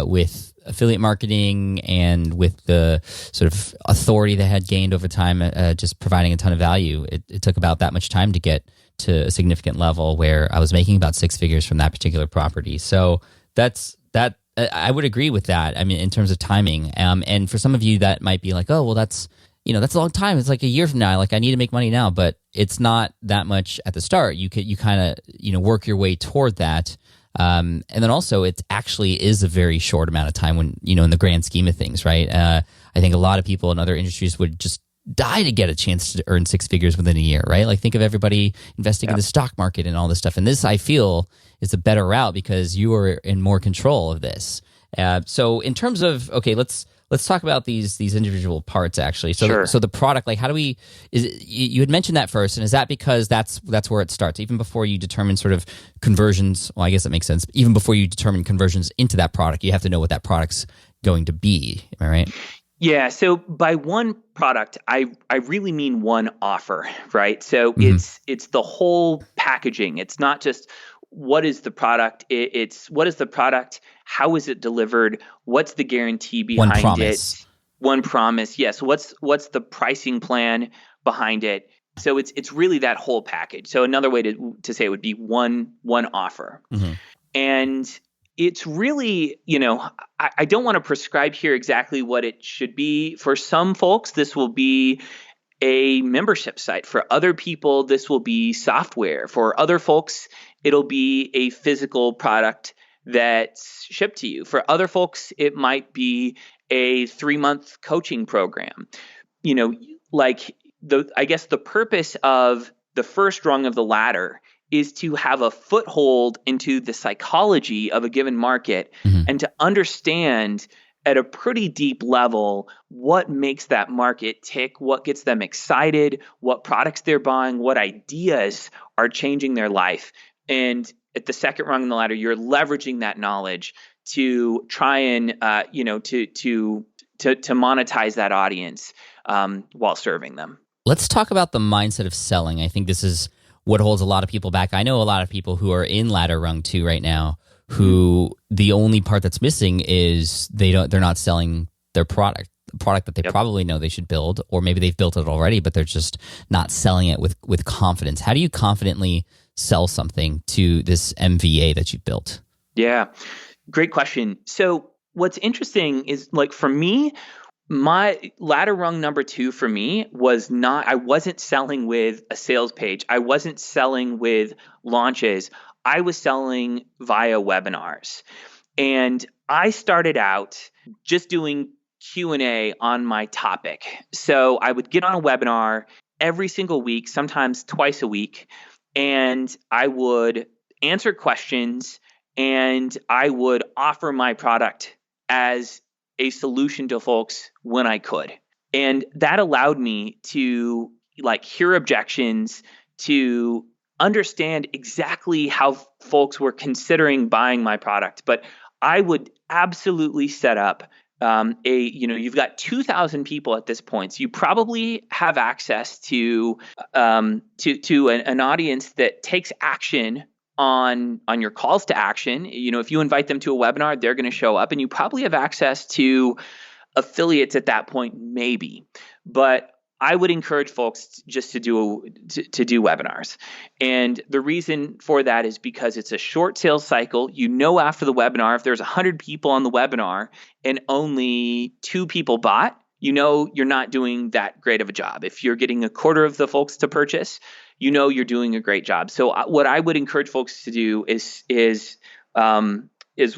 S1: with affiliate marketing and with the sort of authority that I had gained over time, just providing a ton of value. It took about that much time to get to a significant level where I was making about 6 figures from that particular property. So that's that. I would agree with that. I mean, in terms of timing, and for some of you that might be like, oh, well, that's a long time. It's like a year from now. Like, I need to make money now, but it's not that much at the start. You kind of work your way toward that. And then also it actually is a very short amount of time when, in the grand scheme of things, right? I think a lot of people in other industries would just die to get a chance to earn 6 figures within a year, right? Like, think of everybody investing in the stock market and all this stuff. And this, I feel, is a better route because you are in more control of this. So in terms of, okay, let's let's talk about these individual parts actually. So,
S3: Sure.
S1: so the product, like, how do we? You had mentioned that first, and is that because that's where it starts? Even before you determine sort of conversions, well, I guess that makes sense. Even before you determine conversions into that product, you have to know what that product's going to be. Am I right?
S3: Yeah. So by one product, I really mean one offer, right? So it's the whole packaging. It's not just what is the product. It's what is the product? How is it delivered? What's the guarantee behind
S1: One promise.
S3: it? One promise. Yes. What's the pricing plan behind it? So it's really that whole package. So another way to say it would be one offer. And it's really, I don't want to prescribe here exactly what it should be. For some folks, this will be a membership site. For other people, this will be software. For other folks, it'll be a physical product that's shipped to you. For other folks, it might be a 3-month coaching program. I guess the purpose of the first rung of the ladder is to have a foothold into the psychology of a given market and to understand at a pretty deep level what makes that market tick, what gets them excited, what products they're buying, what ideas are changing their life. And at the second rung on the ladder, you're leveraging that knowledge to try and to monetize that audience while serving them.
S1: Let's talk about the mindset of selling. I think this is what holds a lot of people back. I know a lot of people who are in ladder rung 2 right now who the only part that's missing is they're not selling their product, the product that they probably know they should build, or maybe they've built it already, but they're just not selling it with confidence. How do you confidently sell something to this MVA that you've built?
S3: Yeah, great question. So what's interesting is, like, for me, my ladder rung number 2 for me was I wasn't selling with a sales page. I wasn't selling with launches. I was selling via webinars. And I started out just doing Q&A on my topic. So I would get on a webinar every single week, sometimes twice a week, and I would answer questions and I would offer my product as a solution to folks when I could. And that allowed me to hear objections, to understand exactly how folks were considering buying my product. But I would absolutely set up you've got 2,000 people at this point. So you probably have access to an audience that takes action on your calls to action. If you invite them to a webinar, they're going to show up, and you probably have access to affiliates at that point, maybe. But I would encourage folks just to do webinars. And the reason for that is because it's a short sales cycle. After the webinar, if there's 100 people on the webinar and only 2 people bought, you're not doing that great of a job. If you're getting a quarter of the folks to purchase, you're doing a great job. So what I would encourage folks to do is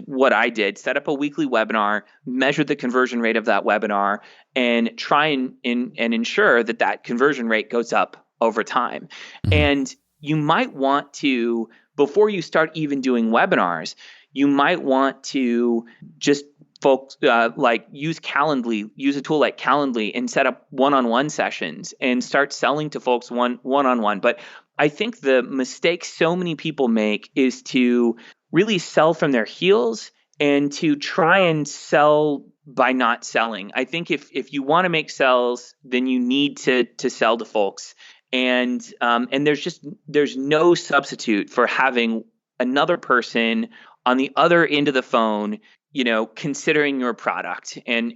S3: what I did: set up a weekly webinar, measure the conversion rate of that webinar, and try and ensure that conversion rate goes up over time. And you might want to, before you start even doing webinars, you might want to just use Calendly, use a tool like Calendly, and set up one-on-one sessions and start selling to folks one-on-one. But I think the mistake so many people make is to really sell from their heels and to try and sell by not selling. I think if you want to make sales, then you need to sell to folks. And there's no substitute for having another person on the other end of the phone, considering your product and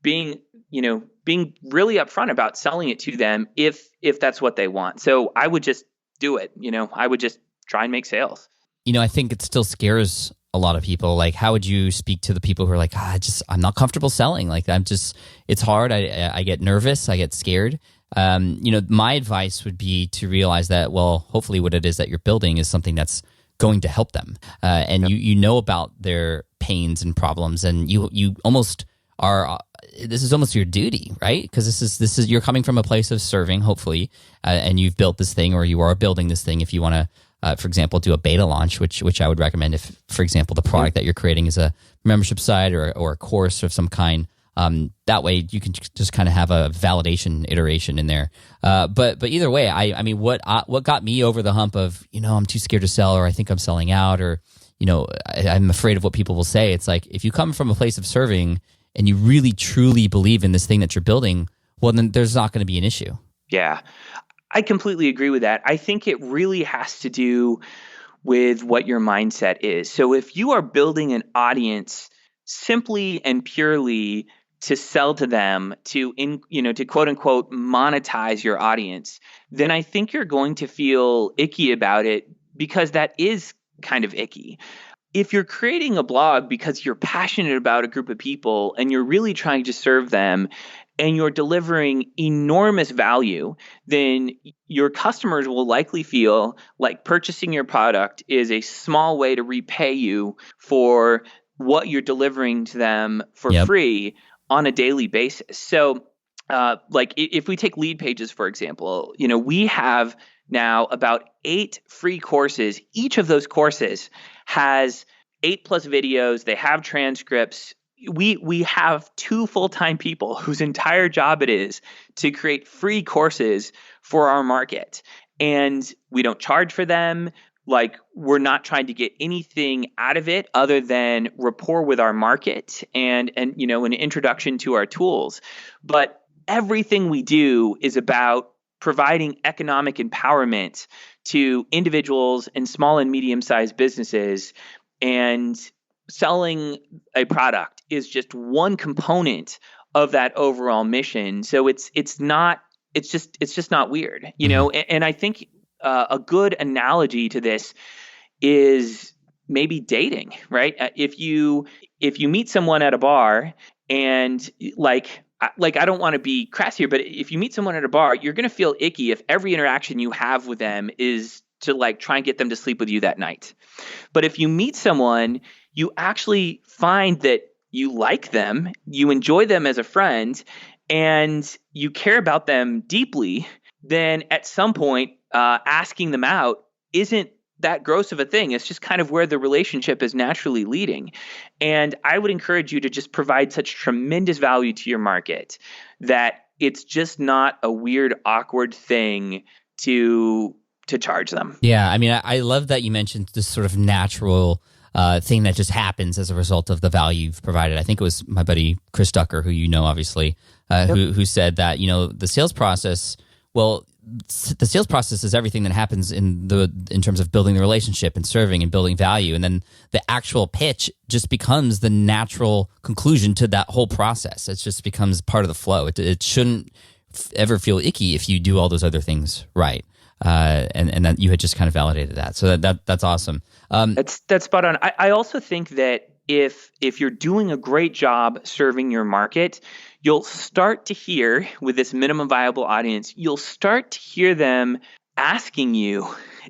S3: being really upfront about selling it to them if that's what they want. So I would just do it. I would just try and make sales.
S1: I think it still scares a lot of people. Like, how would you speak to the people who are like, I'm not comfortable selling. Like, it's hard. I get nervous. I get scared. My advice would be to realize that, well, hopefully what it is that you're building is something that's going to help them. And you know about their pains and problems, and you almost are, this is almost your duty, right? Because this is you're coming from a place of serving, hopefully, and you've built this thing, or you are building this thing. If you want to, for example, do a beta launch, which I would recommend if, for example, the product that you're creating is a membership site or a course of some kind, That way you can just kind of have a validation iteration in there. But either way, I mean, what got me over the hump of, I'm too scared to sell, or I think I'm selling out, or, I'm afraid of what people will say. It's like, if you come from a place of serving and you really truly believe in this thing that you're building, well, then there's not going to be an issue.
S3: Yeah, I completely agree with that. I think it really has to do with what your mindset is. So if you are building an audience simply and purely to sell to them, to quote unquote monetize your audience, then I think you're going to feel icky about it, because that is kind of icky. If you're creating a blog because you're passionate about a group of people and you're really trying to serve them and you're delivering enormous value, then your customers will likely feel like purchasing your product is a small way to repay you for what you're delivering to them for free on a daily basis. So like if we take Lead Pages, for example, we have now about 8 free courses. Each of those courses has 8+ videos. They have transcripts. We have 2 full-time people whose entire job it is to create free courses for our market. And we don't charge for them. Like, we're not trying to get anything out of it other than rapport with our market and an introduction to our tools. But everything we do is about providing economic empowerment to individuals and small and medium-sized businesses, and selling a product is just one component of that overall mission. So it's just not weird, And I think a good analogy to this is maybe dating, right? If you meet someone at a bar and I don't want to be crass here, but if you meet someone at a bar, you're going to feel icky if every interaction you have with them is to try and get them to sleep with you that night. But if you meet someone, you actually find that you like them, you enjoy them as a friend, and you care about them deeply, then at some point, asking them out isn't that gross of a thing. It's just kind of where the relationship is naturally leading. And I would encourage you to just provide such tremendous value to your market that it's just not a weird, awkward thing to charge them.
S1: Yeah, I mean, I love that you mentioned this sort of natural thing that just happens as a result of the value you've provided. I think it was my buddy Chris Ducker, who obviously, who said that the sales process. Well, the sales process is everything that happens in terms of building the relationship and serving and building value, and then the actual pitch just becomes the natural conclusion to that whole process. It just becomes part of the flow. It shouldn't ever feel icky if you do all those other things right. And that you had just kind of validated that. So that's awesome.
S3: That's spot on. I also think that if you're doing a great job serving your market, you'll start to hear, with this minimum viable audience, you'll start to hear them asking you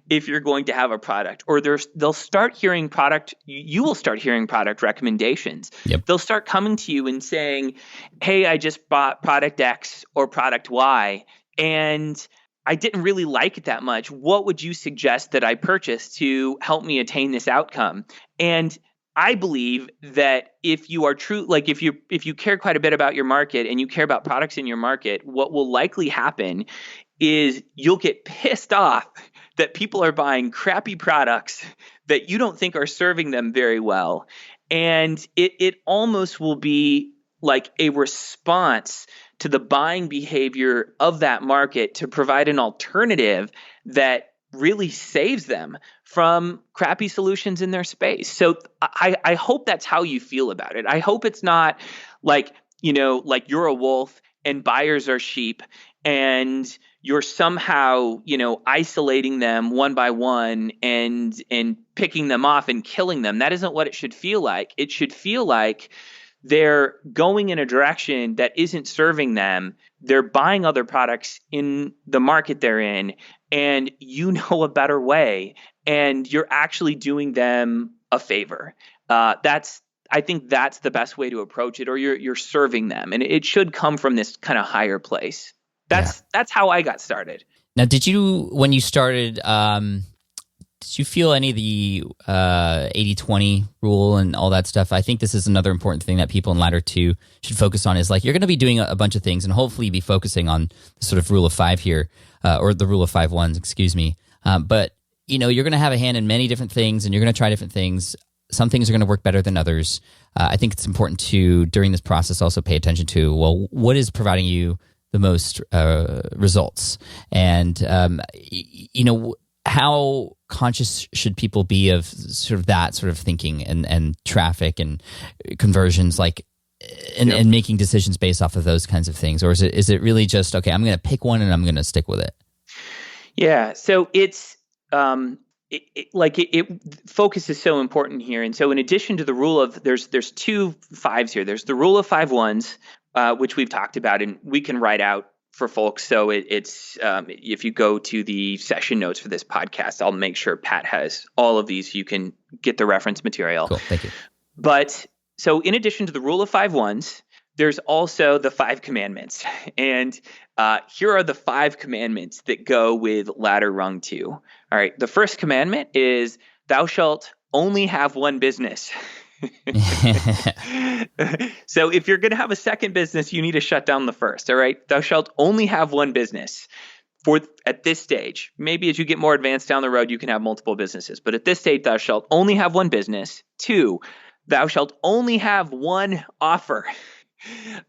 S3: if you're going to have a product, or they'll start hearing product. You will start hearing product recommendations.
S1: Yep.
S3: They'll start coming to you and saying, "Hey, I just bought product X or product Y, and I didn't really like it that much. What would you suggest that I purchase to help me attain this outcome?" And I believe that if you are true, if you care quite a bit about your market and you care about products in your market, what will likely happen is you'll get pissed off that people are buying crappy products that you don't think are serving them very well. And it almost will be like a response to the buying behavior of that market to provide an alternative that really saves them from crappy solutions in their space. So I hope that's how you feel about it. I hope it's not like you're a wolf and buyers are sheep and you're somehow, isolating them one by one and picking them off and killing them. That isn't what it should feel like. It should feel like they're going in a direction that isn't serving them. They're buying other products in the market they're in, and a better way, and you're actually doing them a favor. I think that's the best way to approach it, or you're serving them, and it should come from this kind of higher place. That's how I got started.
S1: Now, did you, when you started, did you feel any of the 80-20 rule and all that stuff? I think this is another important thing that people in Ladder 2 should focus on is like you're going to be doing a bunch of things and hopefully be focusing on the sort of rule of 5 here, or the rule of 5 ones, excuse me. But, you're going to have a hand in many different things and you're going to try different things. Some things are going to work better than others. I think it's important to, during this process, also pay attention to, well, what is providing you the most results? And, how conscious should people be of sort of that sort of thinking and traffic and conversions, and making decisions based off of those kinds of things? Or is it really just, okay, I'm going to pick one and I'm going to stick with it?
S3: Yeah. So it's, focus is so important here. And so in addition to the rule of, there's 2 5s here. There's the rule of 5 ones, which we've talked about, and we can write out for folks. So it's if you go to the session notes for this podcast, I'll make sure Pat has all of these so you can get the reference material.
S1: Cool. Thank you.
S3: But so in addition to the rule of 5 ones, there's also the 5 commandments. And here are the 5 commandments that go with ladder rung 2. All right. The first commandment is thou shalt only have one business. So if you're going to have a second business, you need to shut down the first. All right. Thou shalt only have one business at this stage. Maybe as you get more advanced down the road, you can have multiple businesses. But at this stage, thou shalt only have one business. 2, thou shalt only have one offer.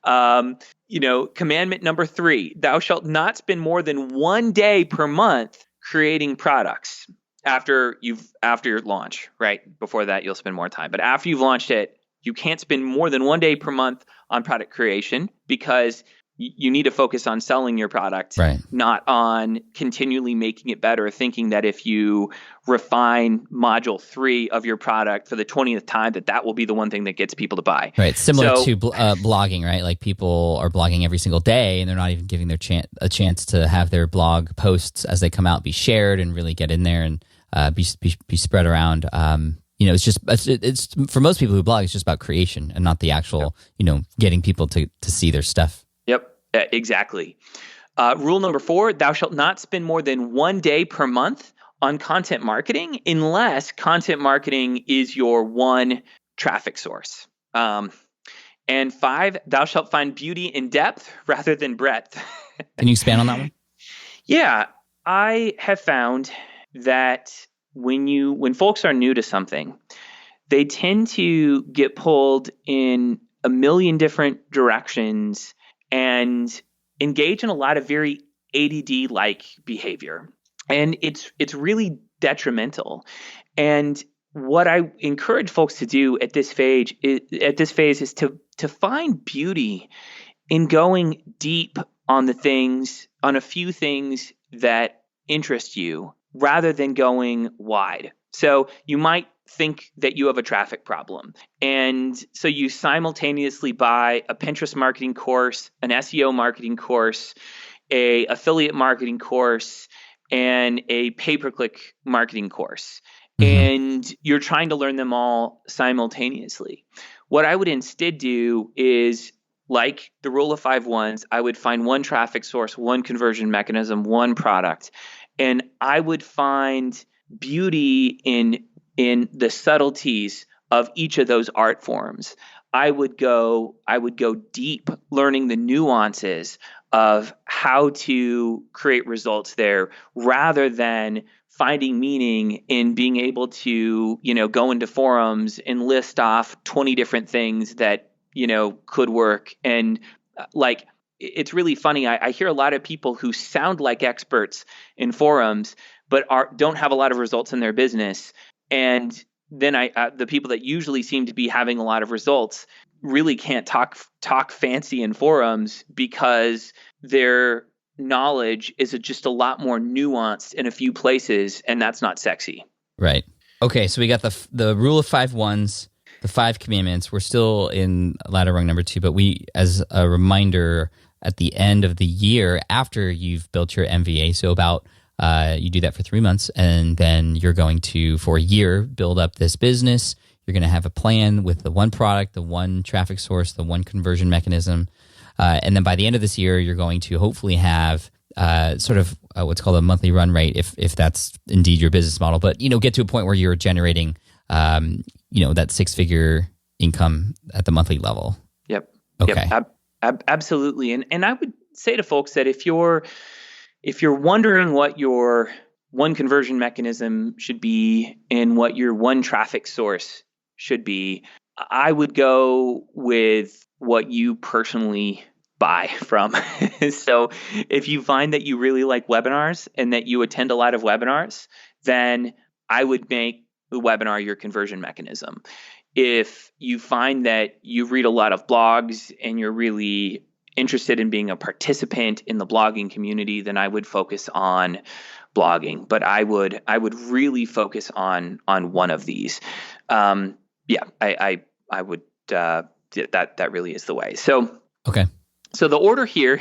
S3: Commandment number 3, thou shalt not spend more than 1 day per month creating products after your launch, right? Before that, you'll spend more time. But after you've launched it, you can't spend more than 1 day per month on product creation because you need to focus on selling your product,
S1: right,
S3: not on continually making it better, thinking that if you refine module 3 of your product for the 20th time, that will be the one thing that gets people to buy.
S1: Right. Similar to blogging, right? Like people are blogging every single day and they're not even giving their a chance to have their blog posts as they come out be shared and really get in there and be spread around. It's for most people who blog, it's just about creation and not the actual, getting people to see their stuff.
S3: Yep, exactly. Rule number 4, thou shalt not spend more than 1 day per month on content marketing unless content marketing is your one traffic source. And 5, thou shalt find beauty in depth rather than breadth.
S1: Can you expand on that one?
S3: Yeah, I have found that when folks are new to something, they tend to get pulled in a million different directions and engage in a lot of very ADD-like behavior. And it's really detrimental. And what I encourage folks to do at this phase is to find beauty in going deep on a few things that interest you rather than going wide. So you might think that you have a traffic problem. And so you simultaneously buy a Pinterest marketing course, an SEO marketing course, a affiliate marketing course, and a pay-per-click marketing course. Mm-hmm. And you're trying to learn them all simultaneously. What I would instead do is, like the rule of 5 ones, I would find one traffic source, one conversion mechanism, one product. And I would find beauty in the subtleties of each of those art forms. I would go deep learning the nuances of how to create results there rather than finding meaning in being able to, go into forums and list off 20 different things that, could work. And it's really funny. I hear a lot of people who sound like experts in forums, but don't have a lot of results in their business. And then the people that usually seem to be having a lot of results really can't talk fancy in forums because their knowledge is just a lot more nuanced in a few places, and that's not sexy.
S1: Right. Okay, so we got the rule of 5 ones, the 5 commandments. We're still in ladder rung number 2, but we, as a reminder, at the end of the year after you've built your MVA, so about you do that for 3 months, and then you're going to, for a year, build up this business. You're going to have a plan with the one product, the one traffic source, the one conversion mechanism. And then by the end of this year, you're going to hopefully have sort of what's called a monthly run rate, if that's indeed your business model. But get to a point where you're generating that six-figure income at the monthly level.
S3: Yep.
S1: Okay.
S3: Yep. Absolutely. And I would say to folks that if you're wondering what your one conversion mechanism should be and what your one traffic source should be, I would go with what you personally buy from. So if you find that you really like webinars and that you attend a lot of webinars, then I would make the webinar your conversion mechanism. If you find that you read a lot of blogs and you're really interested in being a participant in the blogging community, then I would focus on blogging. But I would really focus on one of these. I would. That really is the way. So
S1: okay.
S3: So the order here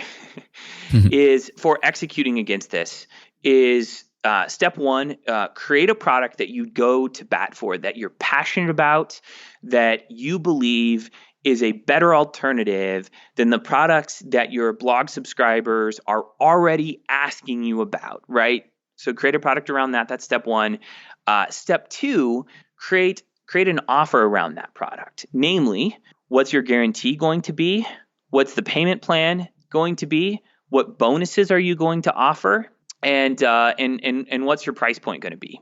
S3: is for executing against this is step one, create a product that you go to bat for, that you're passionate about, that you believe is a better alternative than the products that your blog subscribers are already asking you about, right? So create a product around that. That's step one. Step two, create an offer around that product. Namely, what's your guarantee going to be? What's the payment plan going to be? What bonuses are you going to offer? And what's your price point going to be?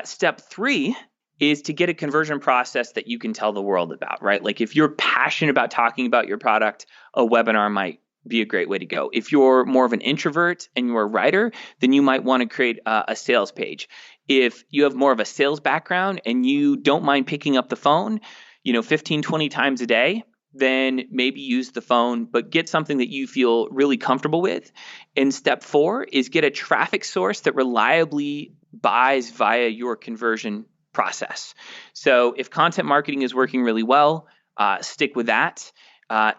S3: Step three is to get a conversion process that you can tell the world about, right? Like if you're passionate about talking about your product, a webinar might be a great way to go. If you're more of an introvert and you're a writer, then you might want to create a sales page. If you have more of a sales background and you don't mind picking up the phone, 15, 20 times a day, then maybe use the phone, but get something that you feel really comfortable with. And step four is get a traffic source that reliably buys via your conversion process. So if content marketing is working really well, stick with that.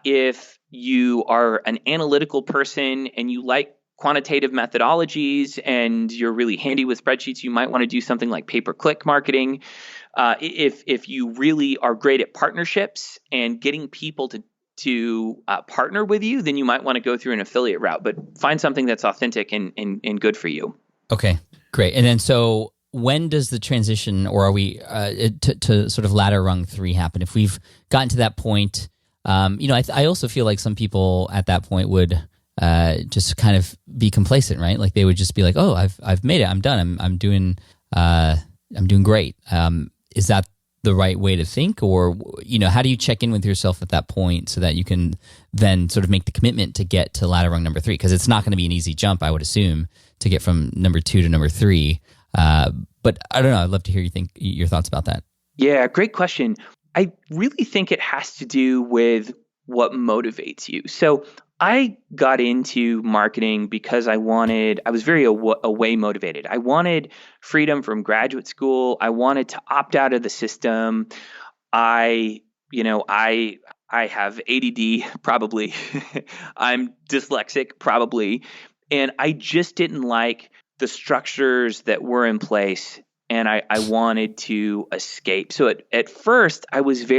S3: If you are an analytical person and you like quantitative methodologies and you're really handy with spreadsheets, you might want to do something like pay-per-click marketing. If you really are great at partnerships and getting people to partner with you, then you might want to go through an affiliate route, but find something that's authentic and good for you. Okay,
S1: great. And then so when does the transition, or are we to sort of ladder rung 3 happen? If we've gotten to that point, I also feel like some people at that point would just kind of be complacent, right? Like they would just be like, "Oh, I've made it. I'm done. I'm doing great." Is that the right way to think, or how do you check in with yourself at that point so that you can then sort of make the commitment to get to ladder rung number 3? Because it's not going to be an easy jump, I would assume, to get from number 2 to number 3. But I don't know. I'd love to hear your thoughts about that.
S3: Yeah, great question. I really think it has to do with what motivates you. So I got into marketing because I was very away motivated. I wanted freedom from graduate school. I wanted to opt out of the system. I have ADD, probably. I'm dyslexic, probably. And I just didn't like the structures that were in place, and I wanted to escape. So at first, I was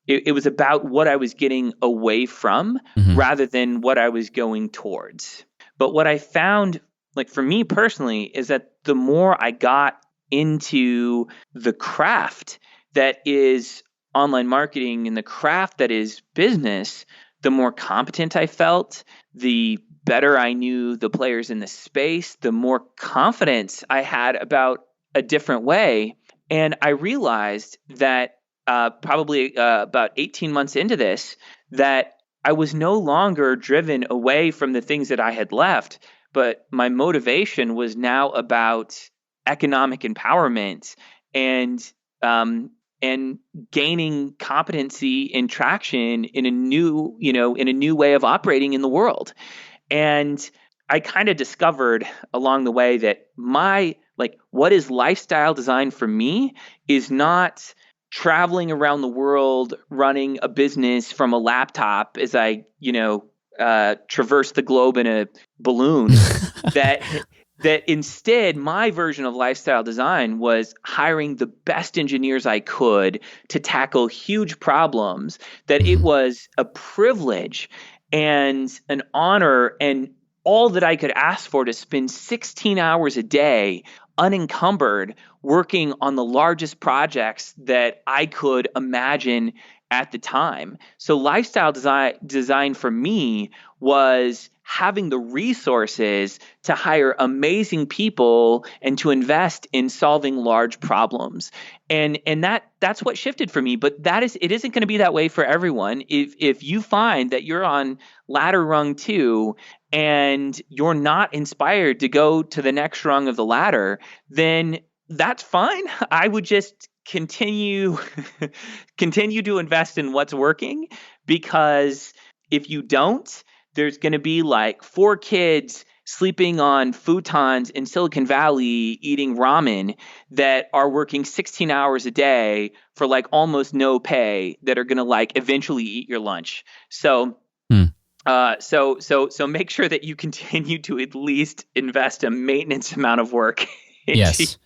S3: it was about what I was getting away from rather than what I was going towards. But what I found, like for me personally, is that the more I got into the craft that is online marketing and the craft that is business, the more competent I felt, the better I knew the players in the space, the more confidence I had about a different way. And I realized that probably about 18 months into this, that I was no longer driven away from the things that I had left, but my motivation was now about economic empowerment and gaining competency and traction in a new way of operating in the world. And I kind of discovered along the way that what is lifestyle design for me is not traveling around the world, running a business from a laptop as I, traverse the globe in a balloon. that instead, my version of lifestyle design was hiring the best engineers I could to tackle huge problems, that it was a privilege. and an honor, and all that I could ask for, to spend 16 hours a day unencumbered working on the largest projects that I could imagine at the time. So lifestyle design for me was having the resources to hire amazing people and to invest in solving large problems. And that's what shifted for me. But it isn't going to be that way for everyone. If you find that you're on ladder rung 2 and you're not inspired to go to the next rung of the ladder, then that's fine. I would just continue to invest in what's working, because if you don't, there's going to be like 4 kids sleeping on futons in Silicon Valley eating ramen that are working 16 hours a day for like almost no pay, that are going to like eventually eat your lunch. So so make sure that you continue to at least invest a maintenance amount of work into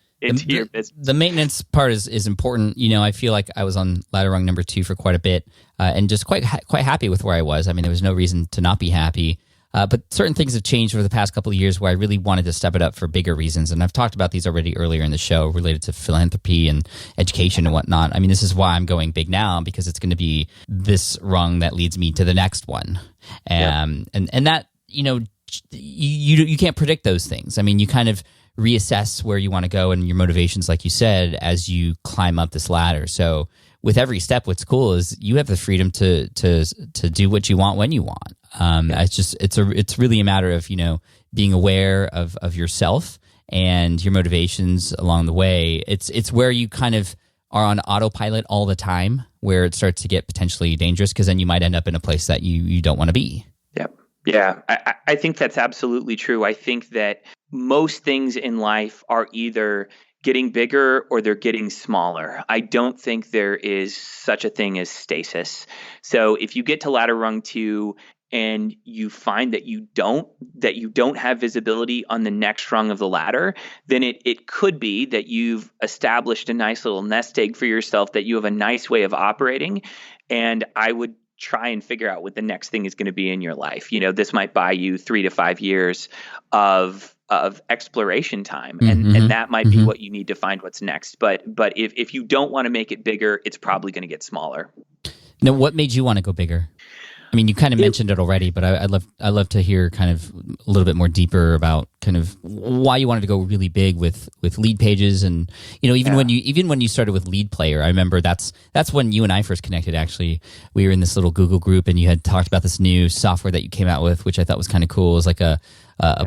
S3: your business.
S1: The maintenance part is important. I feel like I was on ladder rung number 2 for quite a bit, and just quite happy with where I was. I mean, there was no reason to not be happy. But certain things have changed over the past couple of years where I really wanted to step it up for bigger reasons. And I've talked about these already earlier in the show, related to philanthropy and education and whatnot. I mean, this is why I'm going big now, because it's going to be this rung that leads me to the next one. And that, you can't predict those things. I mean, you kind of reassess where you want to go and your motivations, like you said, as you climb up this ladder. So with every step, what's cool is you have the freedom to do what you want when you want. It's really a matter of, being aware of yourself and your motivations along the way. It's where you kind of are on autopilot all the time, where it starts to get potentially dangerous, because then you might end up in a place that you don't want to be.
S3: Yep. Yeah, I think that's absolutely true. I think that most things in life are either getting bigger or they're getting smaller. I don't think there is such a thing as stasis. So if you get to ladder rung 2 and you find that you don't have visibility on the next rung of the ladder, then it could be that you've established a nice little nest egg for yourself, that you have a nice way of operating. And I would try and figure out what the next thing is going to be in your life. This might buy you 3 to 5 years of exploration time, and that might be what you need to find what's next. But if you don't want to make it bigger, it's probably going to get smaller.
S1: Now, what made you want to go bigger? I mean, you kind of mentioned it already, but I'd love to hear kind of a little bit more deeper about kind of why you wanted to go really big with lead pages, and when you started with Lead Player. I remember that's when you and I first connected. Actually, we were in this little Google group, and you had talked about this new software that you came out with, which I thought was kind of cool. It was like a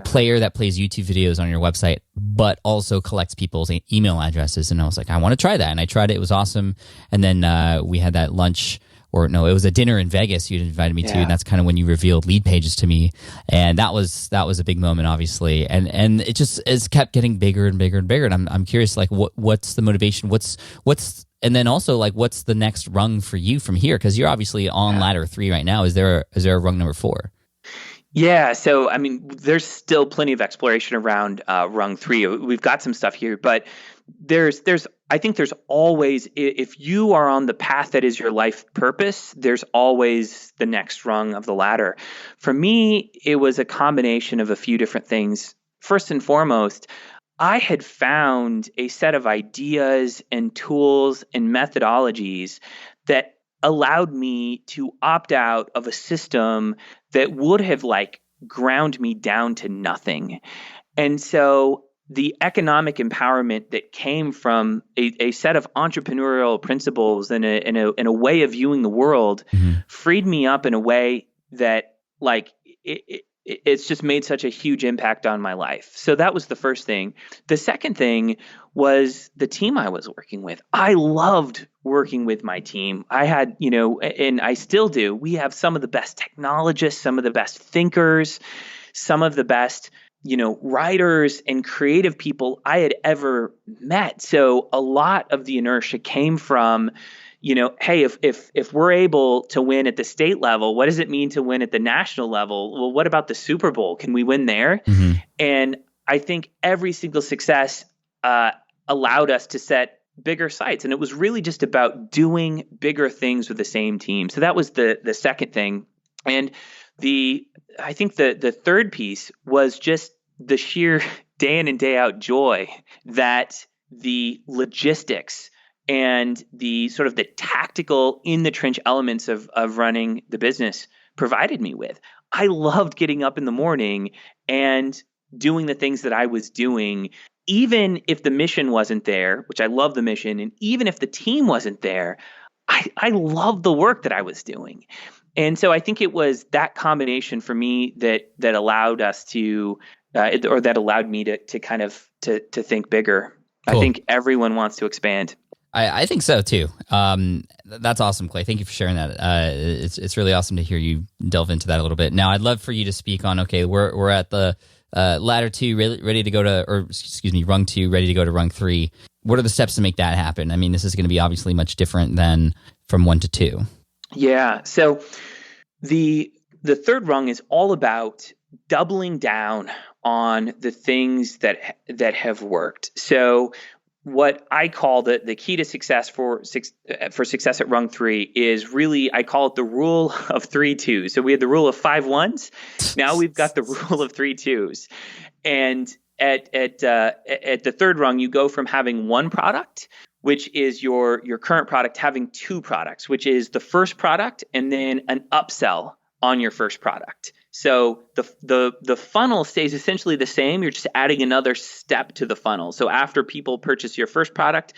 S1: player that plays YouTube videos on your website, but also collects people's email addresses. And I was like, I want to try that, and I tried it. It was awesome. And then we had that lunch. Or no, it was a dinner in Vegas you invited me to, and that's kind of when you revealed Lead Pages to me, and that was a big moment, obviously, and it just has kept getting bigger and bigger and bigger. And I'm curious, like, what's the motivation? What's and then also, like, what's the next rung for you from here? Because you're obviously on ladder 3 right now. Is there a rung number 4?
S3: Yeah, so I mean, there's still plenty of exploration around rung 3. We've got some stuff here, but I think there's always, if you are on the path that is your life purpose, there's always the next rung of the ladder. For me, it was a combination of a few different things. First and foremost, I had found a set of ideas and tools and methodologies that allowed me to opt out of a system that would have like ground me down to nothing. And so the economic empowerment that came from a set of entrepreneurial principles and a way of viewing the world freed me up in a way that, like, it's just made such a huge impact on my life. So that was the first thing. The second thing was the team I was working with. I loved working with my team. I had, and I still do. We have some of the best technologists, some of the best thinkers, some of the best writers and creative people I had ever met. So a lot of the inertia came from, hey, if we're able to win at the state level, what does it mean to win at the national level? Well, what about the Super Bowl? Can we win there? And I think every single success allowed us to set bigger sights. And it was really just about doing bigger things with the same team. So that was the second thing. And I think the third piece was just the sheer day in and day out joy that the logistics and the sort of the tactical in the trench elements of running the business provided me with. I loved getting up in the morning and doing the things that I was doing, even if the mission wasn't there, which I love the mission, and even if the team wasn't there, I loved the work that I was doing. And so I think it was that combination for me that allowed us to, or that allowed me to kind of to think bigger.
S1: Cool.
S3: I think everyone wants to expand.
S1: I think so too. That's awesome, Clay. Thank you for sharing that. It's really awesome to hear you delve into that a little bit. Now, I'd love for you to speak on. Okay, we're at the ladder 2, ready to go to, or excuse me, rung 2, ready to go to rung 3. What are the steps to make that happen? I mean, this is going to be obviously much different than from 1 to 2.
S3: Yeah. So the third rung is all about doubling down on the things that have worked. So what I call the key to success for success at rung 3 is really, I call it the rule of 3 2s. So we had the rule of 5 1s. Now we've got the rule of 3 2s. And at the third rung, you go from having one product, which is your current product, having 2 products, which is the first product and then an upsell on your first product. So the funnel stays essentially the same. You're just adding another step to the funnel. So after people purchase your first product,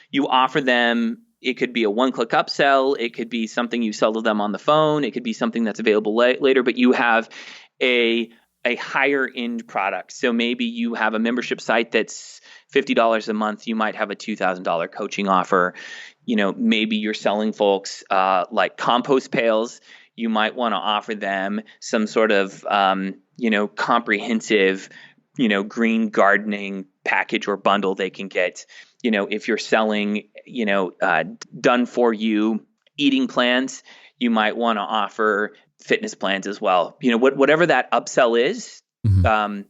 S3: you offer them, it could be a one-click upsell, it could be something you sell to them on the phone, it could be something that's available later, but you have a higher end product. So maybe you have a membership site that's $50 a month. You might have a $2,000 coaching offer. Maybe you're selling folks like compost pails. You might want to offer them some sort of, comprehensive, green gardening package or bundle they can get. If you're selling, done for you eating plans, you might want to offer fitness plans as well. Whatever that upsell is,
S1: Mm-hmm.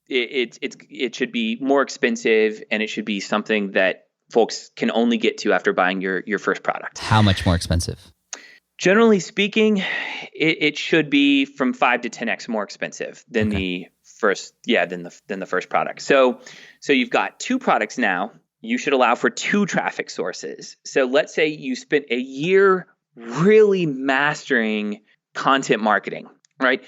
S3: it should be more expensive, and it should be something that folks can only get to after buying your first product.
S1: How much more expensive?
S3: Generally speaking, it should be from 5 to 10x more expensive than the first, than the first product. So you've got 2 products now. You should allow for 2 traffic sources. So let's say you spent a year really mastering content marketing, right?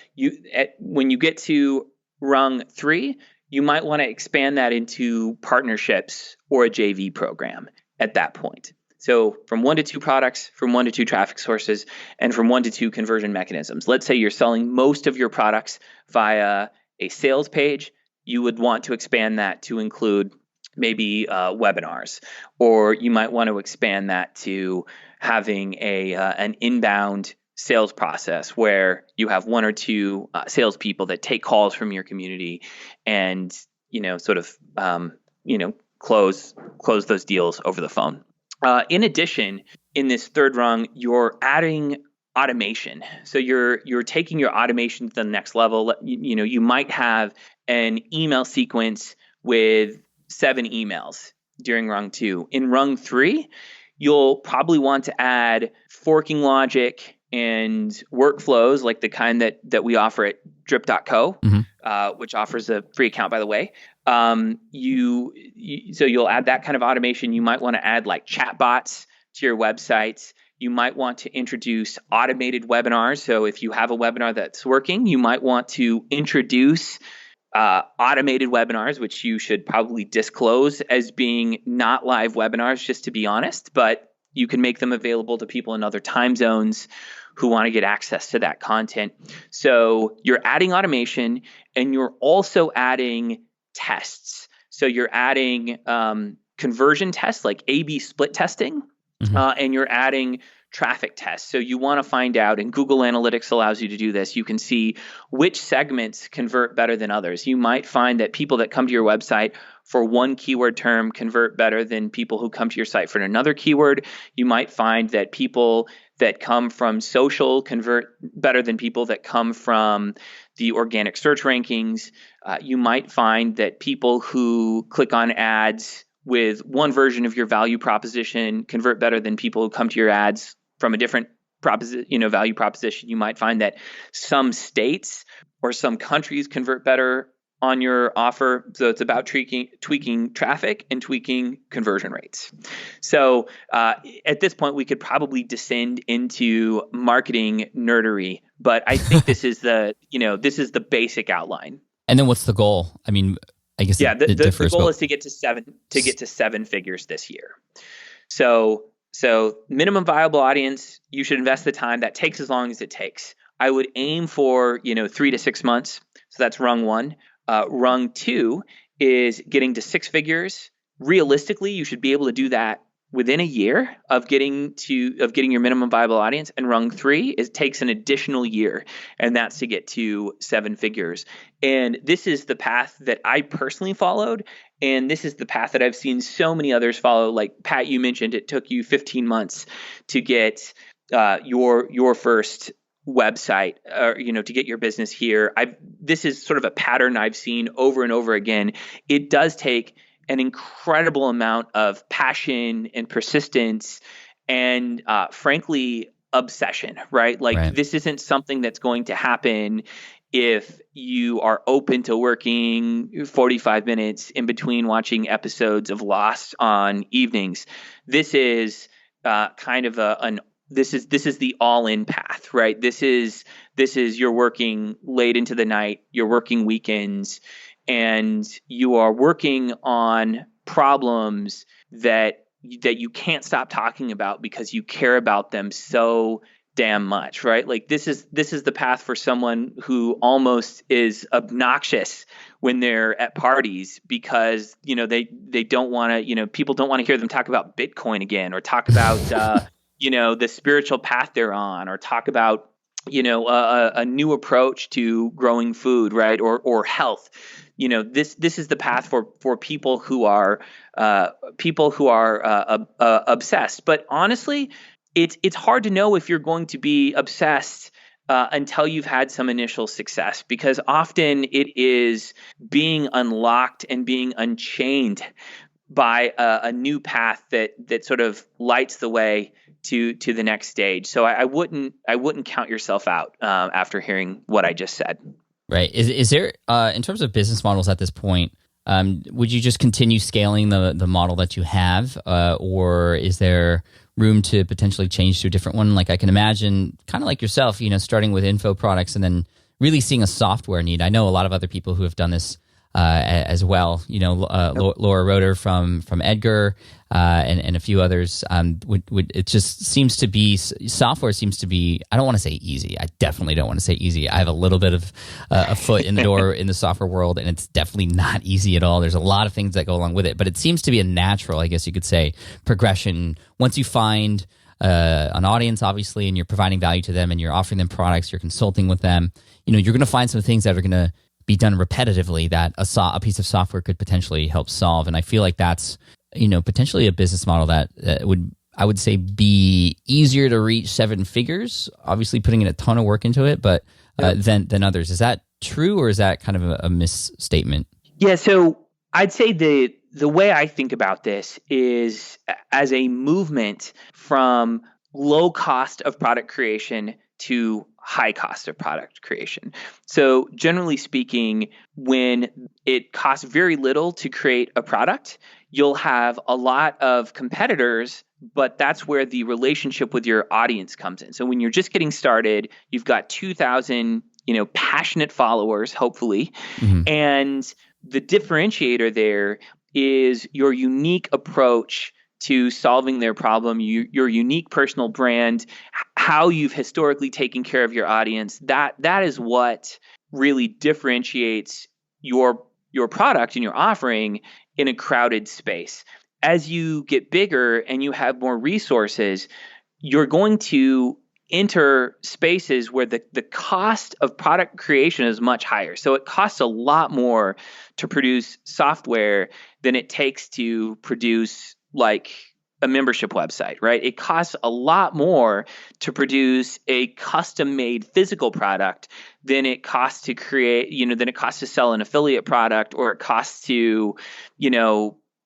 S3: When you get to rung 3, you might want to expand that into partnerships or a JV program at that point. So from 1 to 2 products, from 1 to 2 traffic sources, and from 1 to 2 conversion mechanisms. Let's say you're selling most of your products via a sales page. You would want to expand that to include maybe webinars, or you might want to expand that to having an inbound sales process where you have 1 or 2 salespeople that take calls from your community and close those deals over the phone. In addition, in this third rung, you're adding automation. So you're taking your automation to the next level. You might have an email sequence with 7 emails during rung 2. In rung 3, you'll probably want to add forking logic and workflows like the kind that we offer at drip.co, which offers a free account, by the way. So you'll add that kind of automation. You might want to add like chatbots to your websites. You might want to introduce automated webinars. So if you have a webinar that's working, you might want to introduce automated webinars, which you should probably disclose as being not live webinars, just to be honest, but you can make them available to people in other time zones who want to get access to that content. So you're adding automation, and you're also adding tests. So you're adding conversion tests like A/B split testing, and you're adding traffic tests. So you want to find out, and Google Analytics allows you to do this. You can see which segments convert better than others. You might find that people that come to your website for one keyword term convert better than people who come to your site for another keyword. You might find that people that come from social convert better than people that come from the organic search rankings. You might find that people who click on ads with one version of your value proposition convert better than people who come to your ads from a different value proposition. You might find that some states or some countries convert better on your offer. So it's about tweaking traffic and tweaking conversion rates. So at this point, we could probably descend into marketing nerdery, but I think this is the basic outline.
S1: And then what's the goal? I mean, I guess
S3: the goal is to get to seven figures this year. So minimum viable audience, you should invest the time. That takes as long as it takes. I would aim for 3 to 6 months. So that's rung one. Rung two is getting to 6 figures. Realistically, you should be able to do that within a year of getting your minimum viable audience. And rung three takes an additional year, and that's to get to 7 figures. And this is the path that I personally followed, and this is the path that I've seen so many others follow. Like Pat, you mentioned it took you 15 months to get your first website, or to get your business here. This is sort of a pattern I've seen over and over again. It does take an incredible amount of passion and persistence and frankly obsession, right? Like This isn't something that's going to happen if you are open to working 45 minutes in between watching episodes of Lost on evenings. This is kind of this is the all-in path, right? This is you're working late into the night, you're working weekends, and you are working on problems that you can't stop talking about because you care about them so damn much, right? Like this is the path for someone who almost is obnoxious when they're at parties because they don't want to, people don't want to hear them talk about Bitcoin again, or talk about the spiritual path they're on, or talk about a new approach to growing food, right? Or health. This is the path for people who are obsessed. But honestly, it's hard to know if you're going to be obsessed until you've had some initial success, because often it is being unlocked and being unchained by a new path that sort of lights the way to the next stage. So I wouldn't count yourself out after hearing what I just said.
S1: Right. Is there in terms of business models at this point, would you just continue scaling the model that you have, or is there room to potentially change to a different one? Like I can imagine, kind of like yourself, starting with info products and then really seeing a software need. I know a lot of other people who have done this as well. Laura Roeder from Edgar and a few others. It just seems to be, software seems to be, I don't want to say easy. I definitely don't want to say easy. I have a little bit of a foot in the door in the software world, and it's definitely not easy at all. There's a lot of things that go along with it, but it seems to be a natural, I guess you could say, progression. Once you find an audience, obviously, and you're providing value to them and you're offering them products, you're consulting with them, you're going to find some things that are going to be done repetitively that a piece of software could potentially help solve. And I feel like that's, potentially a business model that I would say be easier to reach 7 figures, obviously putting in a ton of work into it, but than others. Is that true, or is that kind of a misstatement?
S3: Yeah, so I'd say the way I think about this is as a movement from low cost of product creation to high cost of product creation. So generally speaking, when it costs very little to create a product, you'll have a lot of competitors, but that's where the relationship with your audience comes in. So when you're just getting started, you've got 2,000, passionate followers, hopefully. Mm-hmm. And the differentiator there is your unique approach to solving their problem, your unique personal brand, how you've historically taken care of your audience. That is what really differentiates your product and your offering in a crowded space. As you get bigger and you have more resources, you're going to enter spaces where the cost of product creation is much higher. So it costs a lot more to produce software than it takes to produce like a membership website, right? It costs a lot more to produce a custom-made physical product than it costs to create, than it costs to sell an affiliate product, or it costs to,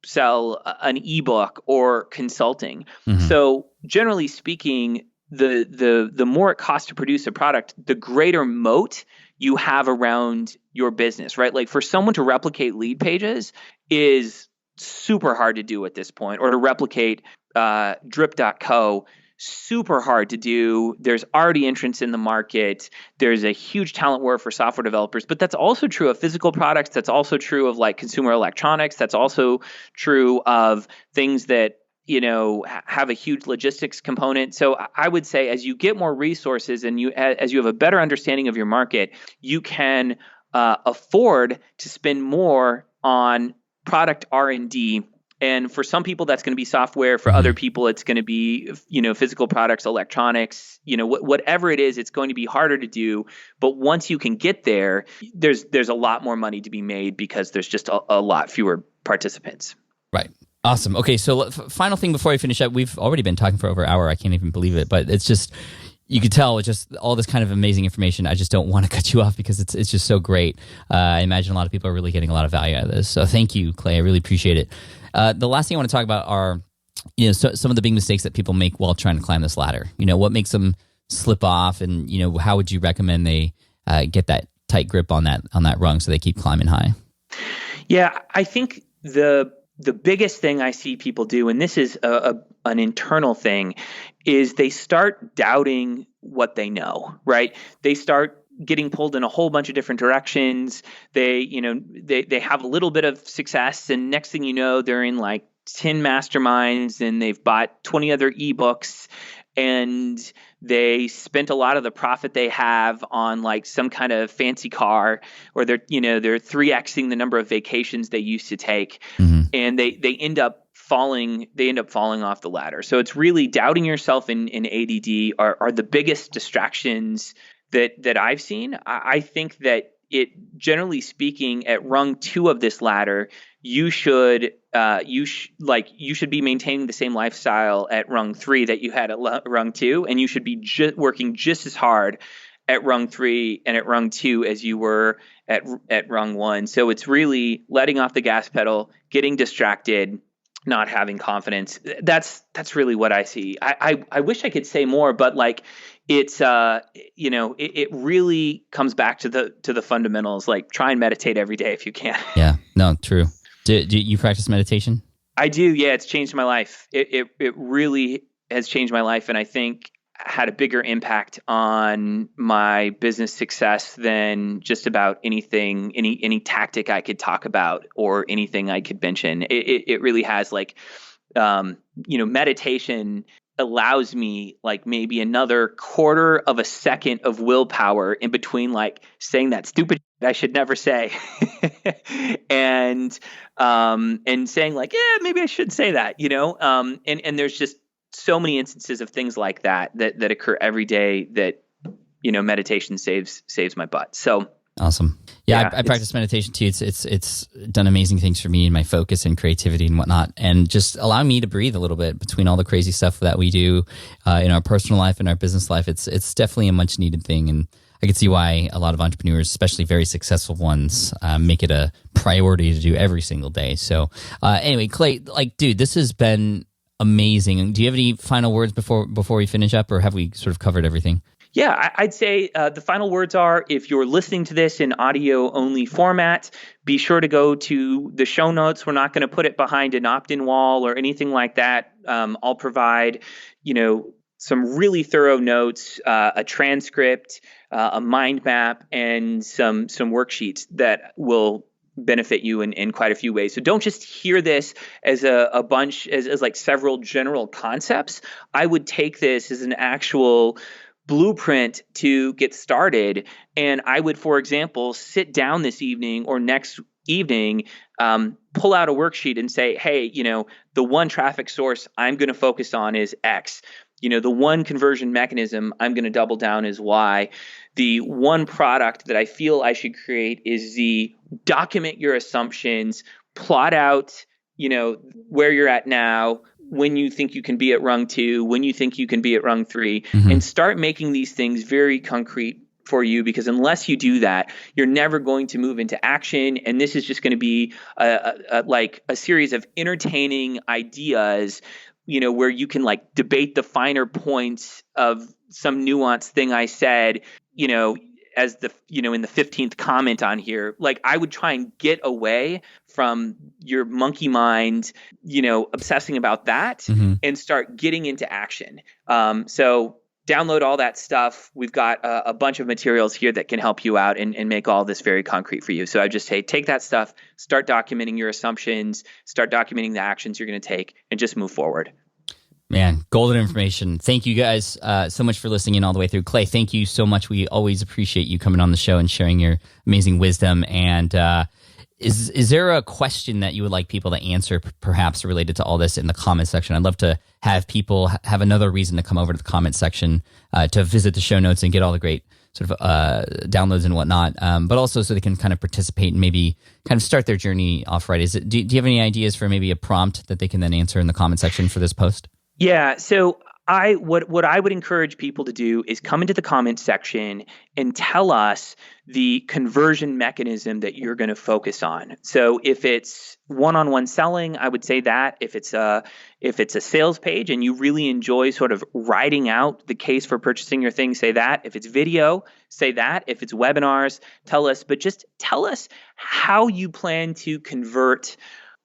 S3: sell an ebook or consulting. Mm-hmm. So generally speaking, the more it costs to produce a product, the greater moat you have around your business, right? Like for someone to replicate lead pages is super hard to do at this point, or to replicate drip.co, super hard to do. There's already entrants in the market. There's a huge talent war for software developers, but that's also true of physical products. That's also true of like consumer electronics. That's also true of things that have a huge logistics component. So I would say as you get more resources and as you have a better understanding of your market, you can afford to spend more on product R&D. And for some people, that's going to be software. For other people, it's going to be, physical products, electronics, whatever it is, it's going to be harder to do. But once you can get there, there's a lot more money to be made because there's just a lot fewer participants.
S1: Right. Awesome. Okay, so final thing before I finish up, we've already been talking for over an hour. I can't even believe it, but it's just, you could tell it's just all this kind of amazing information. I just don't want to cut you off because it's just so great. I imagine a lot of people are really getting a lot of value out of this. So thank you, Clay. I really appreciate it. The last thing I want to talk about are, some of the big mistakes that people make while trying to climb this ladder. What makes them slip off, and how would you recommend they get that tight grip on that rung so they keep climbing high?
S3: Yeah, I think the biggest thing I see people do, and this is an internal thing, is they start doubting what they know, right? They start getting pulled in a whole bunch of different directions. They have a little bit of success, and next thing you know, they're in like 10 masterminds and they've bought 20 other ebooks, and they spent a lot of the profit they have on like some kind of fancy car, or they're 3xing the number of vacations they used to take. And they end up falling off the ladder. So it's really doubting yourself in ADD are the biggest distractions that I've seen. I think that generally speaking, at rung 2 of this ladder, you should be maintaining the same lifestyle at rung 3 that you had at rung 2, and you should be working just as hard at rung 3 and at rung 2 as you were at rung 1. So it's really letting off the gas pedal, getting distracted, not having confidence. That's really what I see. I wish I could say more, but like it's it really comes back to the fundamentals. Like try and meditate every day if you can.
S1: Yeah, no, true. Do you practice meditation?
S3: I do. Yeah, it's changed my life. It really has changed my life, and I think had a bigger impact on my business success than just about anything, any tactic I could talk about or anything I could mention. It really has like, meditation allows me like maybe another quarter of a second of willpower in between like saying that stupid shit I should never say and saying like, yeah, maybe I should say that, and there's just so many instances of things like that occur every day that, meditation saves my butt. So
S1: awesome. Yeah, I practice meditation too. It's done amazing things for me and my focus and creativity and whatnot, and just allowing me to breathe a little bit between all the crazy stuff that we do in our personal life and our business life. It's definitely a much needed thing, and I can see why a lot of entrepreneurs, especially very successful ones, make it a priority to do every single day. So anyway, Clay, like, dude, this has been amazing. Do you have any final words before we finish up, or have we sort of covered everything?
S3: Yeah, I'd say the final words are, if you're listening to this in audio-only format, be sure to go to the show notes. We're not going to put it behind an opt-in wall or anything like that. I'll provide, some really thorough notes, a transcript, a mind map, and some worksheets that will benefit you in quite a few ways. So don't just hear this as a bunch, as like several general concepts. I would take this as an actual blueprint to get started. And I would, for example, sit down this evening or next evening, pull out a worksheet and say, hey, the one traffic source I'm going to focus on is X. The one conversion mechanism I'm going to double down is Y. The one product that I feel I should create is Z. Document your assumptions, plot out, where you're at now, when you think you can be at rung 2, when you think you can be at rung 3, and start making these things very concrete for you, because unless you do that, you're never going to move into action. And this is just going to be a series of entertaining ideas where you can like debate the finer points of some nuanced thing I said, as the, in the 15th comment on here. Like, I would try and get away from your monkey mind, obsessing about that and start getting into action. So download all that stuff. We've got a bunch of materials here that can help you out and make all this very concrete for you. So I just say, take that stuff, start documenting your assumptions, start documenting the actions you're going to take, and just move forward.
S1: Man, golden information. Thank you guys so much for listening in all the way through. Clay, thank you so much. We always appreciate you coming on the show and sharing your amazing wisdom. And is there a question that you would like people to answer, perhaps related to all this, in the comment section? I'd love to have people have another reason to come over to the comment section to visit the show notes and get all the great sort of downloads and whatnot, but also so they can kind of participate and maybe kind of start their journey off right. Do you have any ideas for maybe a prompt that they can then answer in the comment section for this post?
S3: Yeah. So what I would encourage people to do is come into the comment section and tell us the conversion mechanism that you're going to focus on. So if it's one-on-one selling, I would say that. If it's a sales page and you really enjoy sort of writing out the case for purchasing your thing, say that. If it's video, say that. If it's webinars, tell us. But just tell us how you plan to convert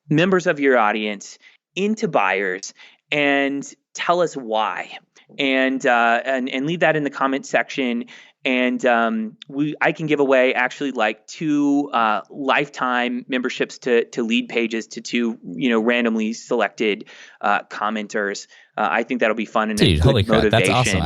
S3: members of your audience into buyers, and tell us why, and leave that in the comment section. And I can give away actually like 2 lifetime memberships to Lead Pages to 2 randomly selected commenters. I think that'll be fun and
S1: dude,
S3: a good
S1: holy crap,
S3: motivation.
S1: that's awesome.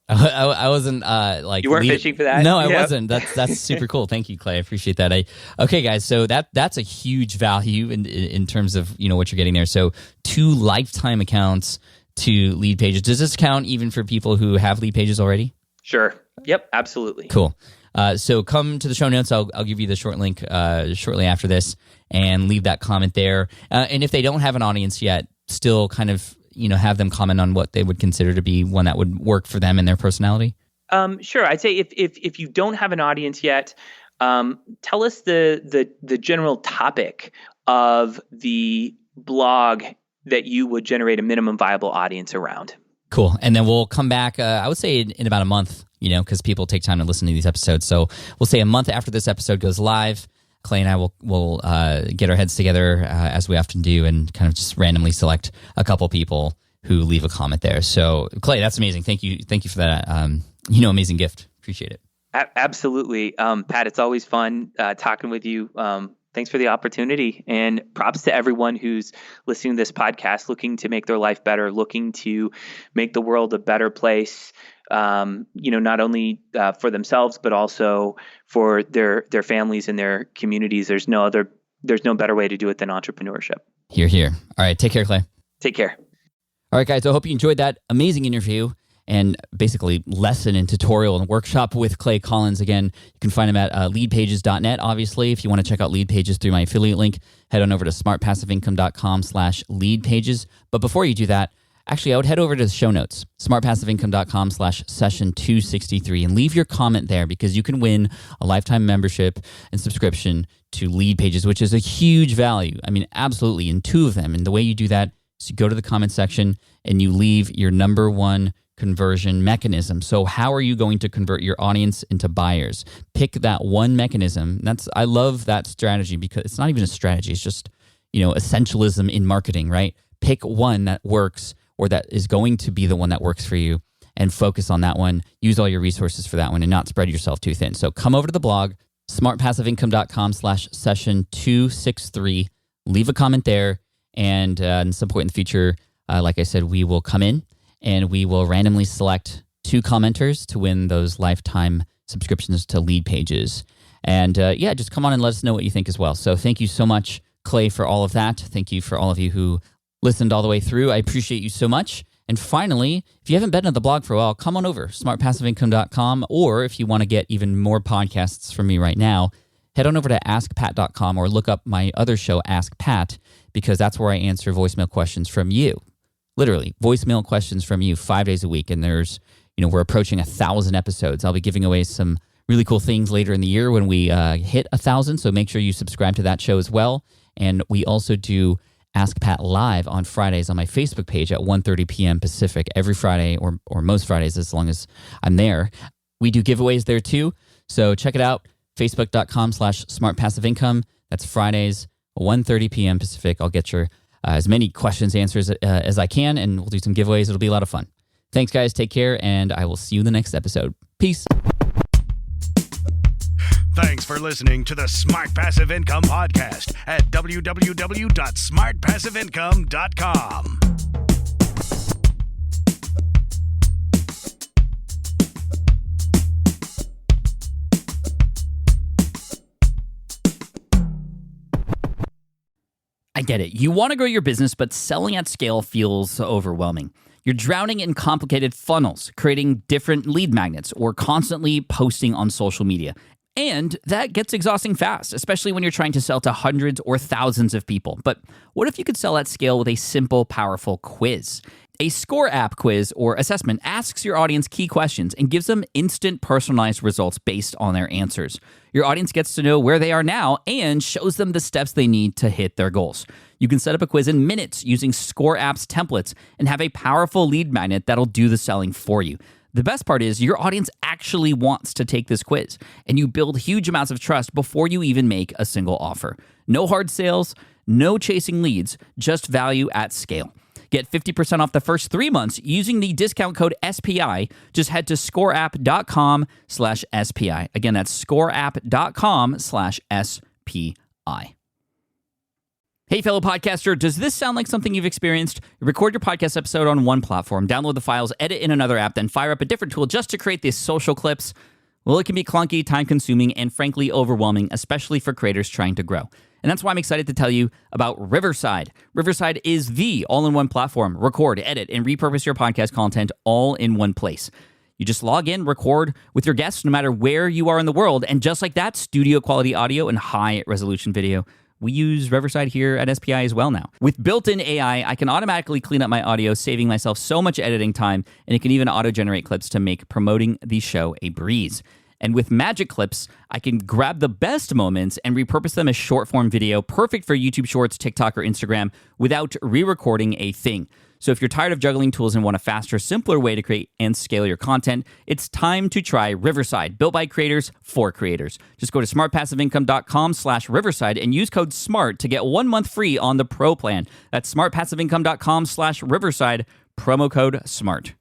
S1: I wasn't like
S3: you weren't fishing for that.
S1: No, I wasn't. That's super cool. Thank you, Clay. I appreciate that. Okay, guys. So that's a huge value in terms of what you're getting there. So 2 lifetime accounts to Lead Pages. Does this count even for people who have Lead Pages already?
S3: Sure. Yep. Absolutely.
S1: Cool. So come to the show notes. I'll give you the short link shortly after this, and leave that comment there. And if they don't have an audience yet, still kind of have them comment on what they would consider to be one that would work for them and their personality.
S3: Sure. I'd say if you don't have an audience yet, tell us the general topic of the blog that you would generate a minimum viable audience around.
S1: Cool. And then we'll come back, I would say in about a month, because people take time to listen to these episodes. So we'll say a month after this episode goes live, Clay and I will get our heads together as we often do, and kind of just randomly select a couple people who leave a comment there. So Clay, that's amazing. Thank you for that. Amazing gift. Appreciate it.
S3: Absolutely. Pat, it's always fun talking with you. Thanks for the opportunity, and props to everyone who's listening to this podcast, looking to make their life better, looking to make the world a better place, not only for themselves, but also for their families and their communities. There's no better way to do it than entrepreneurship.
S1: Hear, hear. All right. Take care, Clay.
S3: Take care.
S1: All right, guys. I hope you enjoyed that amazing interview and basically lesson and tutorial and workshop with Clay Collins. Again, you can find him at leadpages.net. Obviously, if you want to check out Lead Pages through my affiliate link, head on over to smartpassiveincome.com/leadpages. But before you do that, actually, I would head over to the show notes, smartpassiveincome.com/session263, and leave your comment there, because you can win a lifetime membership and subscription to Lead Pages, which is a huge value. I mean, absolutely, in 2 of them. And the way you do that is you go to the comment section and you leave your number 1 conversion mechanism. So how are you going to convert your audience into buyers? Pick that one mechanism. I love that strategy, because it's not even a strategy. It's just, essentialism in marketing, right? Pick one that works, or that is going to be the one that works for you, and focus on that one. Use all your resources for that one, and not spread yourself too thin. So come over to the blog, smartpassiveincome.com/session263. Leave a comment there. And at some point in the future, like I said, we will come in and we will randomly select 2 commenters to win those lifetime subscriptions to Lead Pages. And just come on and let us know what you think as well. So thank you so much, Clay, for all of that. Thank you for all of you who listened all the way through. I appreciate you so much. And finally, if you haven't been to the blog for a while, come on over, smartpassiveincome.com, or if you want to get even more podcasts from me right now, head on over to askpat.com or look up my other show, Ask Pat, because that's where I answer voicemail questions from you. Literally, voicemail questions from you 5 days a week. And there's, we're approaching 1,000 episodes. I'll be giving away some really cool things later in the year when we hit 1,000. So make sure you subscribe to that show as well. And we also do Ask Pat live on Fridays on my Facebook page at 1:30 p.m. Pacific every Friday or most Fridays as long as I'm there. We do giveaways there too. So check it out, facebook.com/smartpassiveincome. That's Fridays, 1:30 p.m. Pacific. I'll get your as many questions, answers as I can, and we'll do some giveaways. It'll be a lot of fun. Thanks, guys. Take care, and I will see you in the next episode. Peace.
S2: Thanks for listening to the Smart Passive Income Podcast at www.smartpassiveincome.com.
S1: I get it. You want to grow your business, but selling at scale feels overwhelming. You're drowning in complicated funnels, creating different lead magnets, or constantly posting on social media. And that gets exhausting fast, especially when you're trying to sell to hundreds or thousands of people. But what if you could sell at scale with a simple, powerful quiz? A Score app quiz or assessment asks your audience key questions and gives them instant personalized results based on their answers. Your audience gets to know where they are now and shows them the steps they need to hit their goals. You can set up a quiz in minutes using Score app's templates and have a powerful lead magnet that'll do the selling for you. The best part is your audience actually wants to take this quiz, and you build huge amounts of trust before you even make a single offer. No hard sales, no chasing leads, just value at scale. Get 50% off the first 3 months using the discount code SPI. Just head to scoreapp.com/SPI. Again, that's scoreapp.com/SPI. Hey, fellow podcaster, does this sound like something you've experienced? Record your podcast episode on one platform, download the files, edit in another app, then fire up a different tool just to create these social clips. Well, it can be clunky, time-consuming, and frankly overwhelming, especially for creators trying to grow. And that's why I'm excited to tell you about Riverside. Riverside is the all-in-one platform. Record, edit, and repurpose your podcast content all in one place. You just log in, record with your guests no matter where you are in the world, and just like that, studio-quality audio and high-resolution video. We use Riverside here at SPI as well now. With built-in AI, I can automatically clean up my audio, saving myself so much editing time, and it can even auto-generate clips to make promoting the show a breeze. And with Magic Clips, I can grab the best moments and repurpose them as short-form video, perfect for YouTube Shorts, TikTok, or Instagram, without re-recording a thing. So if you're tired of juggling tools and want a faster, simpler way to create and scale your content, it's time to try Riverside, built by creators for creators. Just go to smartpassiveincome.com/Riverside and use code SMART to get 1 month free on the Pro plan. That's smartpassiveincome.com/Riverside, promo code SMART.